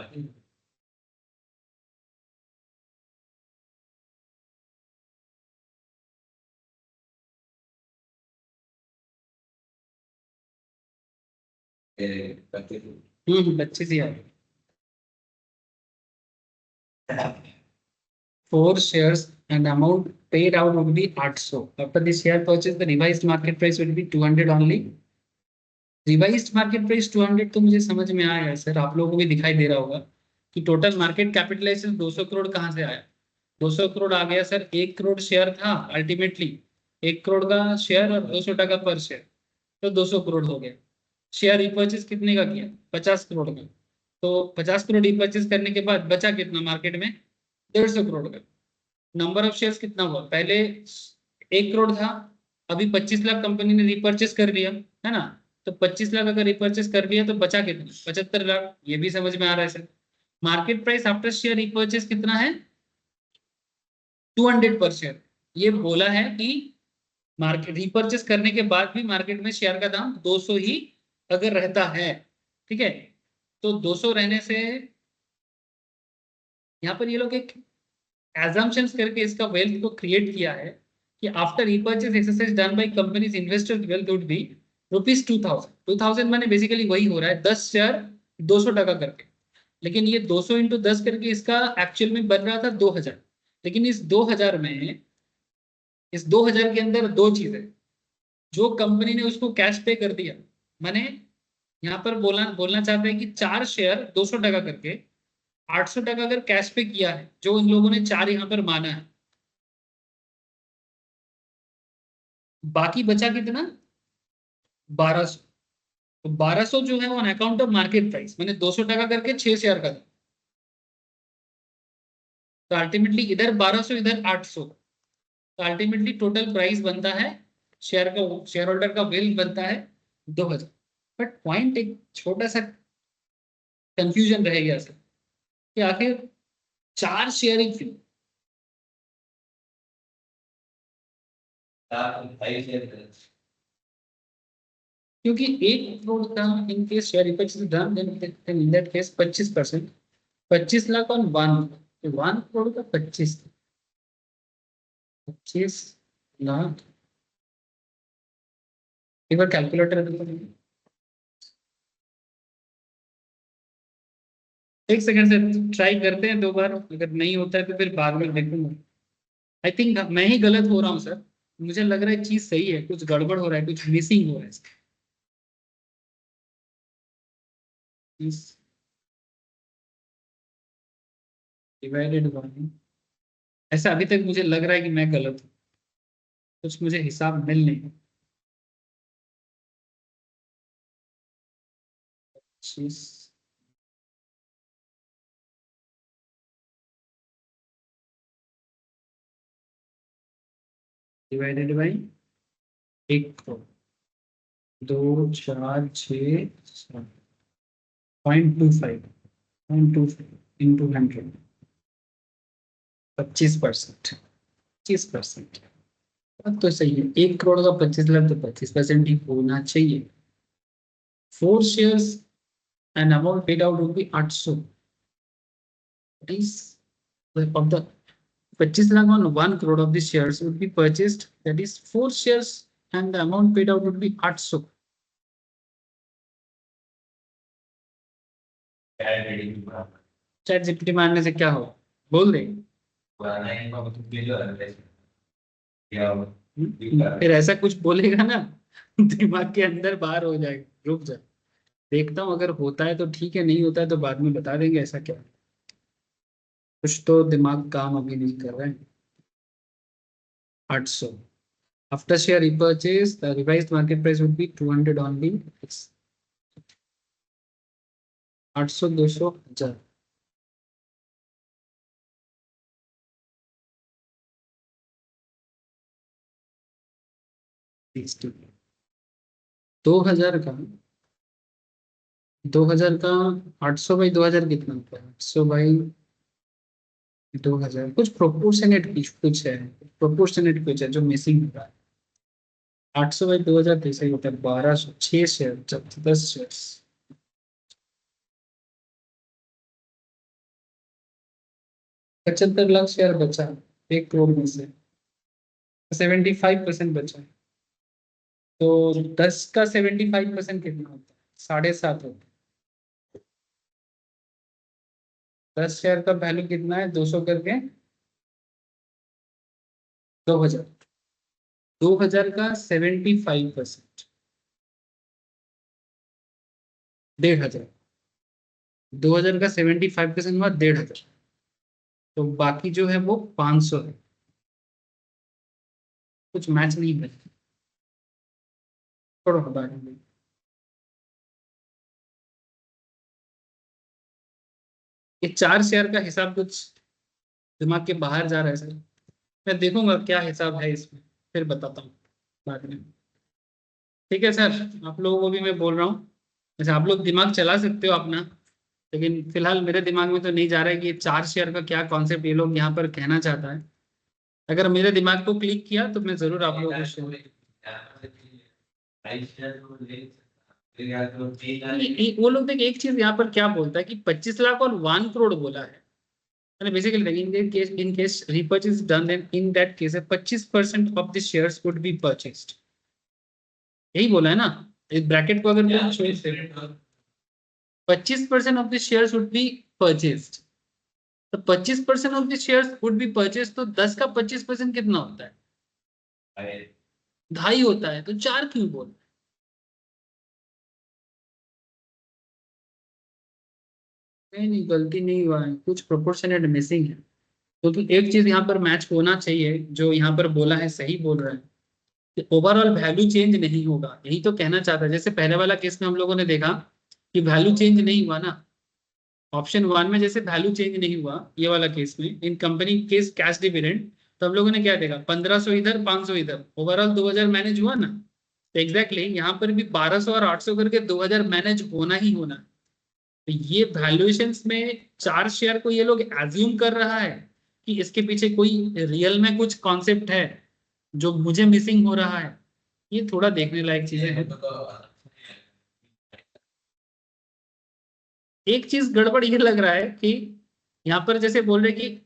बच्चे 25 ही आएगा। 4 shares and amount paid out would be 800. After the share purchase, the revised market price will be 200 only. Revised market price 200 तो मुझे समझ में आया है सर, आप लोगों को भी दिखाई दे रहा होगा कि टोटल मार्केट कैपिटलाइजेशन 200 करोड़ कहाँ से आया? 200 करोड़ आ गया सर, 1 करोड़ शेयर था अल्टीमेटली, 1 करोड़ का शेयर और 200 टका पर शेयर, तो 200 करोड़ हो गया। शेयर रिपर्चेस कितने का किया? 50 करोड़ का। तो 50 करोड़ रिपर्चेस करने के बाद बचा कितना मार्केट में? 150 करोड़ का। नंबर ऑफ शेयर्स कितना हुआ? पहले 1 करोड़ था, अभी 25 लाख कंपनी ने रिपर्चेस कर लिया, है ना? तो 25 लाख अगर रिपर्चेस कर लिया तो बचा कितना? 75 लाख। ये भी समझ में आ रहा है sir. Market price after share repurchase कितना है? 200 पर शेयर। ये बोला है कि मार्केट रिपर्चेस करने के बाद भी मार्केट में शेयर का दाम 200 ही अगर रहता है ठीक है, तो 200 रहने से यहाँ पर ये लोग एक assumptions करके इसका वेल्थ को क्रिएट किया है कि after repurchase exercise done by companies investors wealth would be ₹2000। 2000 माने बेसिकली वही हो रहा है 10 शेयर 200 टका करके, लेकिन ये 200 इंटू 10 करके इसका एक्चुअल में बन रहा था 2000। लेकिन इस 2000 में, इस 2000 के अंदर दो चीजें, जो कंपनी ने उसको कैश पे कर दिया, माने यहाँ पर बोलना चाहते हैं कि 4 शेयर 200 टका करके 800 टका अगर कैश पे किया है, जो इन लोगों ने 4 यहाँ पर माना है, बाकी बचा कितना 1200। तो 1200 जो है on account of market price, मैंने 200 टका करके 6 शेयर का था, तो अल्टीमेटली इधर 1200 इधर 800, तो अल्टीमेटली टोटल प्राइस बनता है, शेयर होल्डर का वेल्थ बनता है 2000। बट पॉइंट एक छोटा सा कंफ्यूजन रह गया सर कि आखिर 4 शेयर ही क्यों? क्योंकि 1 करोड़ का in case share repurchase done, then in that case 25%, 25 lakh और 1 करोड़ का 25 लाख। एक बार कैलकुलेटर एक सेकंड से ट्राई करते हैं 2 बार, अगर नहीं होता है तो फिर बाद में देखूंगा। आई थिंक मैं ही गलत हो रहा हूँ सर, मुझे लग रहा है चीज सही है, कुछ गड़बड़ हो रहा है, कुछ मिसिंग हो रहा है। डिवाइडेड बाय, ऐसा अभी तक मुझे लग रहा है कि मैं गलत हूँ, कुछ मुझे हिसाब मिल नहीं। 25 डिवाइडेड बाई 1 करोड़, 2 4 6 0.25 इंटू 100, 25%, 25%। अब तो सही है, 1 करोड़ का 25 लाख तो 25% ही होना चाहिए। 4 shares and amount paid out would be 800, that is of the 25 lakh on 1 crore of the shares would be purchased, that is 4 shares and the amount paid out would be 800। Chat GPT मारने से क्या हो, बोल दे। फिर ऐसा कुछ बोलेगा ना दिमाग के अंदर बाहर हो जाएगा। रुक जा, देखता हूँ, अगर होता है तो ठीक है, नहीं होता है तो बाद में बता देंगे। ऐसा क्या, कुछ तो दिमाग काम अभी नहीं कर रहा है। 800 after share repurchase the revised market price would be 200 only। 800 200 1000, दो हजार का 800 बाई 2000 कितना होता है? 800 बाई 2000 कुछ प्रोपोर्शनेट कुछ है, प्रोपोर्शनेट कुछ है जो मिसिंग हो रहा है। 800 बाई 2000 कैसे ही होता है? 1200, 6 शेयर, 10 शेयर, 75 लाख शेयर बचा 1 करोड़ में से, 75% बचा है। तो 10 का 75% कितना होता है? 7.5 होता है। 10 शेयर का वैल्यू कितना है? 200 करके 2000, 2000 का 75%, 1500, 2000 का 75% हुआ 1500, तो बाकी जो है वो 500 है। कुछ मैच नहीं है, छोड़ो हटा देंगे। ये 4 शेयर का हिसाब कुछ दिमाग के बाहर जा रहा है सर, मैं देखूंगा क्या हिसाब है इसमें, फिर बताता हूँ बाद में। ठीक है सर, आप लोगों को भी मैं बोल रहा हूँ, जैसे आप लोग दिमाग चला सकते हो अपना, लेकिन फिलहाल मेरे दिमाग में तो नहीं जा रहा है कि 4 शेयर का क्या कॉन्सेप्ट ये लोग यहाँ पर कहना चाहता है। अगर मेरे दिमाग को क्लिक किया तो मैं जरूर आप लोगों को शेयर। वो लोग देख एक चीज यहाँ पर क्या बोलता है कि 25 लाख और 1 करोड़ बोला है। Basically, in case repurchase is done, then in that case, 25% of the shares would be purchased. यही बोला है ना, इस ब्रैकेट को अगर 25% of the shares would be purchased, तो 25% of the shares would be purchased, तो 10 का 25% कितना होता है? 2.5 होता है, तो 4 क्यों बोल? नहीं, गलती नहीं हुआ है, कुछ प्रोपोर्शनेट मिसिंग है, क्योंकि एक चीज यहाँ पर मैच होना चाहिए, जो यहाँ पर बोला है सही बोल रहा है, ओवरऑल वैल्यू चेंज नहीं होगा, यही तो कहना चाहता है। जैसे पहले वाला केस में हम लोगों ने देखा कि वैल्यू चेंज नहीं हुआ ना, ऑप्शन 1 में जैसे वैल्यू चेंज नहीं हुआ, ये वाला केस में इन कंपनी केस कैश डिविडेंड, तो हम लोगों ने क्या देखा, 1500 इधर 500 इधर, ओवरऑल 2000 मैनेज हुआ ना। तो एग्जैक्टली यहाँ पर भी 1200 और 800 करके 2000 मैनेज होना ही होना। तो ये वैल्यूएशंस में 4 शेयर को ये लोग एज्यूम कर रहा है कि इसके पीछे कोई रियल में कुछ कॉन्सेप्ट है जो मुझे मिसिंग हो रहा है, ये थोड़ा देखने लायक चीजें हैं। एक चीज गड़बड़ ये लग रहा है कि यहाँ पर जैसे बोल रहे कि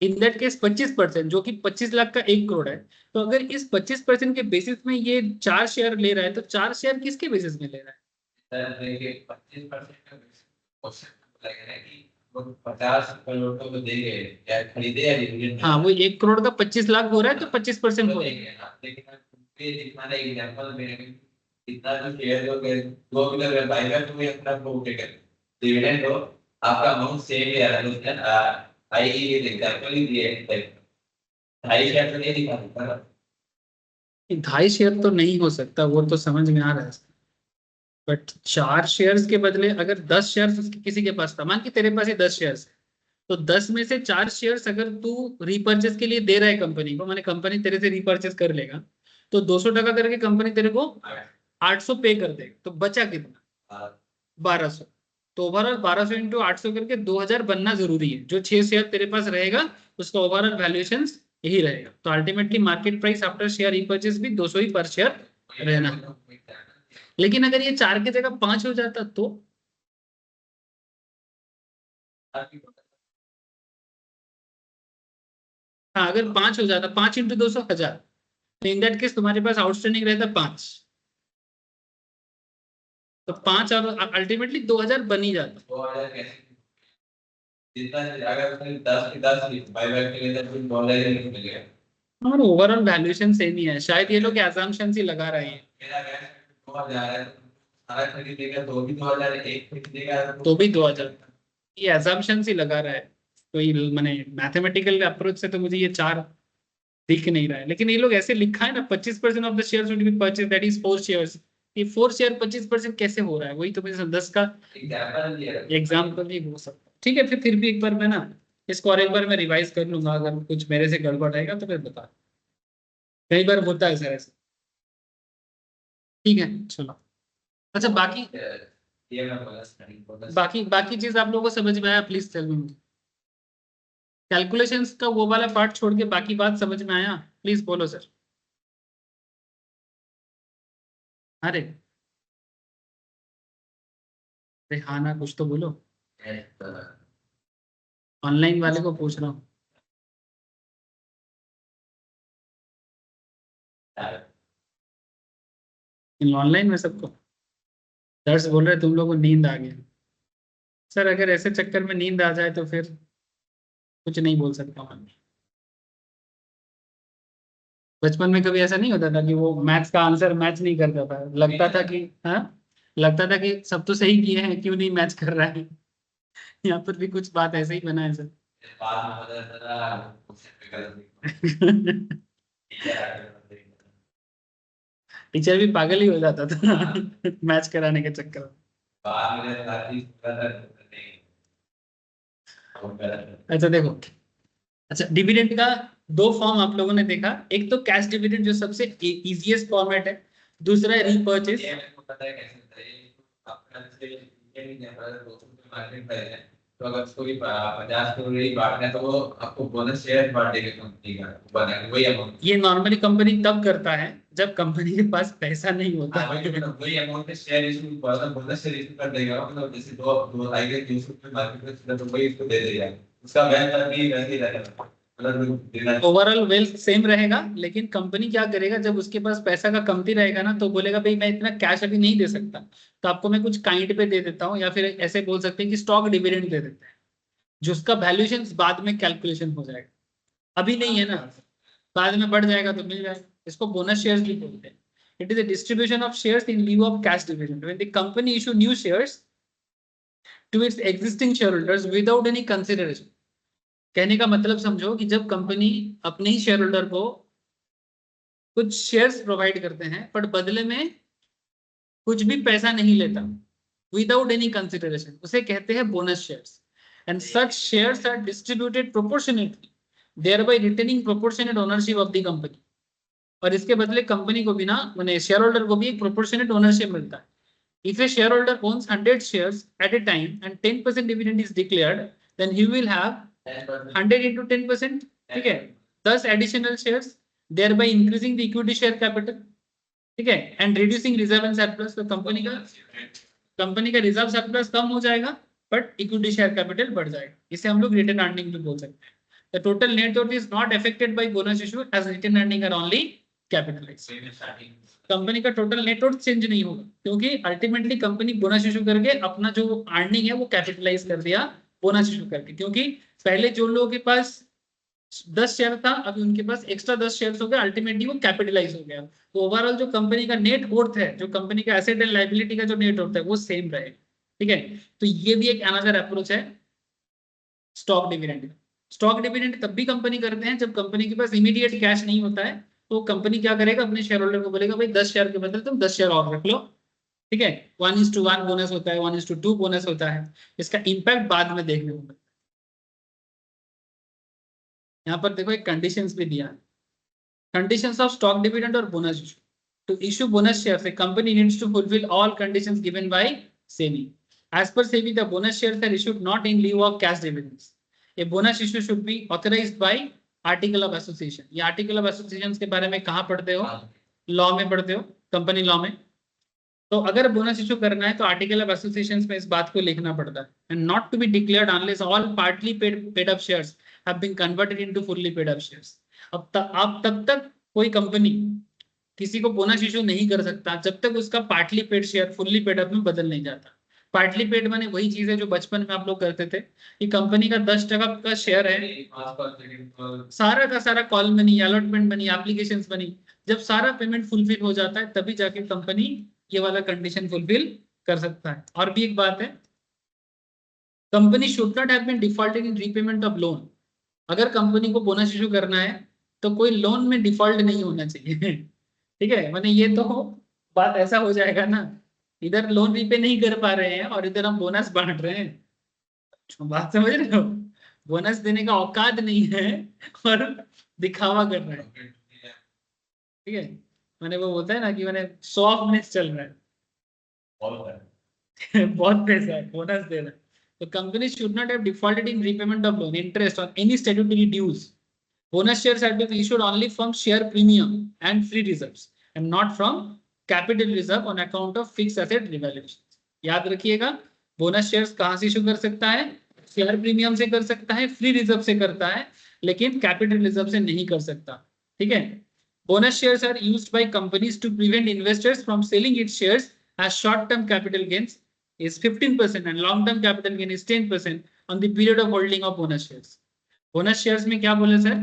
इन दैट केस 25%, जो कि 25 लाख का 1 करोड़ है, तो अगर इस 25% के बेसिस में ये 4 शेयर ले रहा है, तो 4 शेयर किसके बेसिस में ले रहा है? 50 करोड़ को देंगे या खरीदे या डिविडेंड। हाँ, वो 1 करोड़ का 25 लाख हो रहा है, तो 25% हो रहा है। लेकिन ये दिखाना एग्जांपल में इतना जो शेयर हो गए 2 किलो बाईबैक में अपना को के कर डिविडेंड हो, आपका अमाउंट सेम ही आ रहा है। आई ये एग्जांपल ही दिए है, 2.5 शेयर तो नहीं दिखा सकता। 2.5 शेयर तो नहीं हो सकता, वो तो समझ में आ रहा है, बट 4 शेयर्स के बदले अगर 10 शेयर्स किसी के पास था, मान के तेरे पास ही 10 शेयर्स, तो 10 में से 4 शेयर्स अगर तू रीपर्चेस के लिए दे रहा है कंपनी को, माने कंपनी तेरे से रीपर्चेस कर लेगा, तो 200 टका करके कंपनी तेरे को 800 पे कर देगा, तो बचा कितना? 1200। तो ओवरऑल 1200 इंटू 800 करके 2000 बनना जरूरी है। जो 6 शेयर तेरे पास रहेगा उसका ओवरऑल वैल्यूएशन यही रहेगा। तो ultimately market price after share repurchase भी 200 ही पर शेयर रहना है। लेकिन अगर ये 4 की जगह 5 हो जाता तो हाँ, अगर 5 हो जाता, 5 इंटू 200 1000, तो इन दैट केस तुम्हारे पास आउटस्टैंडिंग रहता 5, तो 5 और अल्टीमेटली 2000 बन ही जाता। 2000 कैसे जितना अगर उसने 10 की 10 बाईबैक के लिए तो $2 ही मिलेगा। और ओवरऑल वैल्यूएशन सेम ही है, शायद ये लोग असम्पशंस ही लगा रहे हैं। मेरा गैस 2000 है, सारा खरीदेगा तो भी 2000, एक खरीदेगा तो भी 2000, ये असम्पशंस ही लगा रहा है। कोई माने मैथमेटिकल अप्रोच से तो मुझे ये 4 दिख नहीं रहा है, लेकिन ये लोग ऐसे लिखा है ना, 25% of the shares would be purchase, that is 4 shares. ये 4 शेयर 25% कैसे हो रहा है? वही तो मुझे 10 का एग्जाम्पल ही हो सकता है। ठीक है, फिर भी एक बार मैं ना इसको और एक बार मैं रिवाइज कर लूंगा, अगर कुछ मेरे से गड़बड़ रहेगा तो फिर बता। कई बार होता है सर ऐसे। ठीक है, चलो। अच्छा, बाकी चीज आप लोगों को समझ में आया? Please tell me. कैलकुलेशंस का वो वाला पार्ट छोड़ के बाकी बात समझ में आया? प्लीज बोलो सर। अरे हाँ ना, कुछ तो बोलो। ऑनलाइन वाले को पूछ रहा हूँ। ऑनलाइन में सबको दर्श बोल रहे तुम लोगों को नींद आ गया। सर अगर ऐसे चक्कर में नींद आ जाए तो फिर कुछ नहीं बोल सकता मैं। बचपन में कभी ऐसा नहीं होता था कि वो मैथ्स का आंसर मैच नहीं करता था, लगता था कि हाँ, लगता था कि सब तो सही किए हैं, क्यों नहीं मैच कर रहा है। यहाँ पर भी कुछ बात ऐसे ही बना है सर। टीचर भी पागल ही हो जाता था मैच कराने के चक्कर में। अच्छा देखो, अच्छा डिविडेंड का 2 फॉर्म आप लोगों ने देखा, एक तो कैश डिविडेंड जो सबसे इजीएस्ट फॉर्मेट है, दूसरा है रीपर्चेस। तो अगर कोई 50 करोड़ ही बांटना है तो वो आपको बोनस शेयर बांट देगा कंपनी का बना वही अमाउंट। ये नॉर्मली कंपनी तब करता है जब कंपनी के पास पैसा नहीं होता। वही अमाउंट में share issue bonus share issue कर देगा, मतलब जैसे दो दो आएंगे 300 रुपये मार्केट में सीधा तो वही इसको दे देगा, उसका वेल्थ भी वैसे ही रहेगा, मतलब ओवरऑल वेल्थ सेम रहेगा, लेकिन कंपनी क्या करेगा जब उसके पास पैसा का कमती रहेगा ना तो बोलेगा भाई मैं इतना कैश अभी नहीं दे सकता, तो आपको मैं कुछ काइंड पे दे देता हूँ, या फिर ऐसे बोल सकते हैं कि स्टॉक डिविडेंड दे देते हैं, जिसका वैल्यूएशन बाद में कैलकुलेशन हो जाएगा, अभी नहीं है ना, बाद में बढ़ जाएगा तो मिल जाएगा। इसको बोनस शेयर्स भी बोलते हैं। It is a distribution of shares in lieu of cash dividend when the company issue new shares to its existing shareholders without any consideration। कहने का मतलब समझो कि जब कंपनी अपने ही शेयर होल्डर को कुछ शेयर्स प्रोवाइड करते हैं पर बदले में कुछ भी पैसा नहीं लेता, विदाउट एनी कंसिडरेशन, उसे कहते हैं bonus shares. And such shares are distributed proportionately, thereby retaining proportionate ownership of the company। और इसके बदले कंपनी को भी ना मैंने शेयर होल्डर को भी एक प्रोपोर्शनेट ओनरशिप मिलता है। If a shareholder owns 100 shares at a time and 10% dividend is declared, then he will have 100 into 10%, ठीक है, 10 additional shares, thereby increasing the equity share capital, ठीक है, and reducing reserve and surplus। तो company का reserve surplus कम हो जाएगा but equity share capital बढ़ जाएगा, इसे हम लोग रिटर्न अर्निंग भी बोल सकते हैं। The total net worth is not affected by bonus issue as return earning are only capitalized। Company का टोटल नेट वर्थ चेंज नहीं होगा क्योंकि अल्टीमेटली कंपनी बोनस इशू करके अपना जो अर्निंग है वो कैपिटलाइज कर दिया बोनस इशू करके, क्योंकि पहले जो लोगों के पास 10 शेयर था अभी उनके पास एक्स्ट्रा 10 शेयर हो गए, अल्टीमेटली वो कैपिटलाइज हो गया। तो ओवरऑल जो कंपनी का नेट वर्थ है, जो कंपनी का एसेट एंड लायबिलिटी का जो नेट वर्थ है वो सेम रहेगा, ठीक है। तो ये भी एक अनदर अप्रोच है स्टॉक डिविडेंड। स्टॉक डिविडेंड तब भी कंपनी करते हैं जब कंपनी के पास इमीडिएट कैश नहीं होता है, तो कंपनी क्या करेगा अपने शेयर होल्डर को बोलेगा भाई 10 शेयर के बदले तुम 10 शेयर और रख लो, ठीक है। 1:1 बोनस होता है, 1:2 बोनस होता है, इसका इंपैक्ट बाद में देखने को मिलता है। यहाँ पर देखो एक कंडीशंस भी दिया है, कंडीशंस ऑफ स्टॉक डिविडेंड और bonus issue. To issue bonus shares, a company needs to fulfill all conditions given by SEBI. As per SEBI, the bonus shares are issued not in lieu of cash dividends. A bonus issue should be authorized by Article of Association। ये Article of Association के बारे में कहाँ पढ़ते हो? Law में पढ़ते हो, कंपनी लॉ में। तो अगर बोनस इशू करना है तो आर्टिकल ऑफ एसोसिएशन में इस बात को लिखना पड़ता है, and not to be declared unless all partly paid up shares have been converted into fully paid up shares. अब तब तक कोई कंपनी किसी को बोनस इशू नहीं कर सकता जब तक उसका partly paid share fully paid up में बदल नहीं जाता। पार्टली पेड माने वही चीज है जो बचपन में आप लोग करते थे कि कंपनी का 10% का शेयर है, सारा का सारा call money, allotment money, applications बनी, जब सारा पेमेंट फुलफिल हो जाता है तभी जाके कंपनी ये वाला कंडीशन फुलफिल कर सकता है। और भी एक बात है, company should not have been defaulted in repayment of loan. अगर कंपनी को बोनस इशू करना है तो कोई लोन में डिफॉल्ट नहीं होना चाहिए ठीक है, माने ये तो बात ऐसा हो जाएगा ना, इधर लोन रीपे नहीं कर पा रहे हैं और इधर हम बोनस बांट रहे हैं, बात समझ रहे हो, बोनस देने का औकात नहीं है और दिखावा कर रहे हैं, ठीक है। मैंने वो बोलता है ना कि मैंने शो ऑफ में चल रहा है बहुत पैसा है, बोनस दे रहा है। तो company should not have defaulted in repayment of loan, interest और any statutory dues. Bonus shares are to be issued only from share premium and free reserves and not from capital reserve on account of fixed asset revaluation। याद रखिएगा, bonus shares कहां से issue कर सकता है? Share premium से कर सकता है, फ्री रिजर्व से करता है, लेकिन कैपिटल रिजर्व से नहीं कर सकता, ठीक है। Bonus shares are used by companies to prevent investors from selling its shares as short term capital gains is 15% and long term capital gain is 10% on the period of holding of bonus shares। Bonus shares में क्या बोले सर?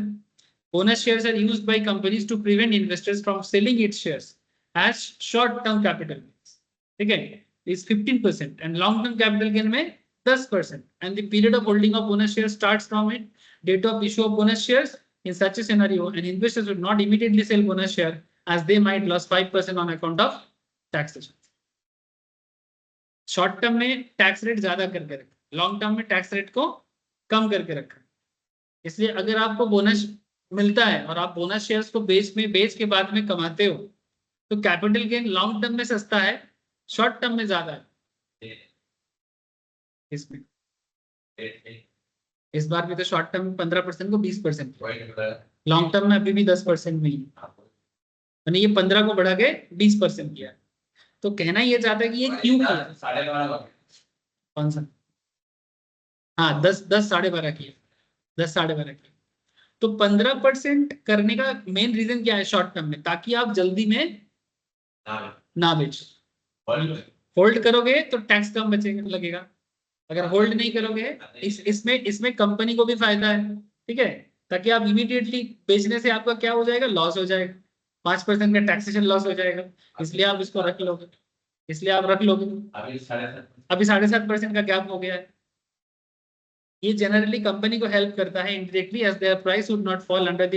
Bonus shares are used by companies to prevent investors from selling its shares as short term capital gains, ठीक है, is 15% and long term capital gain में 10%, and the period of holding of bonus shares starts from it date of issue of bonus shares. In such a scenario, an investor should not immediately sell bonus share as they might lose 5% on account of taxation। Short term में tax rate ज्यादा करके रखा, long term में tax rate को कम करके रखा। इसलिए अगर आपको बोनस मिलता है और आप बोनस शेयर्स को बेच के बाद में कमाते हो तो कैपिटल गेन लॉन्ग टर्म में सस्ता है, शॉर्ट टर्म में ज्यादा है इसमें। इस बार भी तो शॉर्ट टर्म 15% को 20%, पॉइंट लॉन्ग टर्म में अभी भी 10% में ही, यानी ये 15 को बढ़ा के 20% किया। तो कहना ये चाहता है कि ये क्यों किया, 12.5 कौन सा, हाँ 10 साढ़े 12 किया, 10 साढ़े 12 किया। तो 15% करने का मेन रीजन क्या है शॉर्ट टर्म में, ताकि आप जल्दी में ना बेचो। होल्ड करोगे तो टैक्स कम बचेगा लगेगा, अगर होल्ड नहीं करोगे इसमें कंपनी को भी फायदा है, ठीक है, ताकि आप इमीडिएटली बेचने से आपका क्या हो जाएगा, लॉस हो जाएगा, 5% का टैक्सेशन लॉस हो जाएगा, इसलिए आप इसको रख लोगे, इसलिए आप रख लोगे। अभी 7.5% का गैप हो गया है। ये जनरली कंपनी को हेल्प करता है indirectly, as their price would not fall under the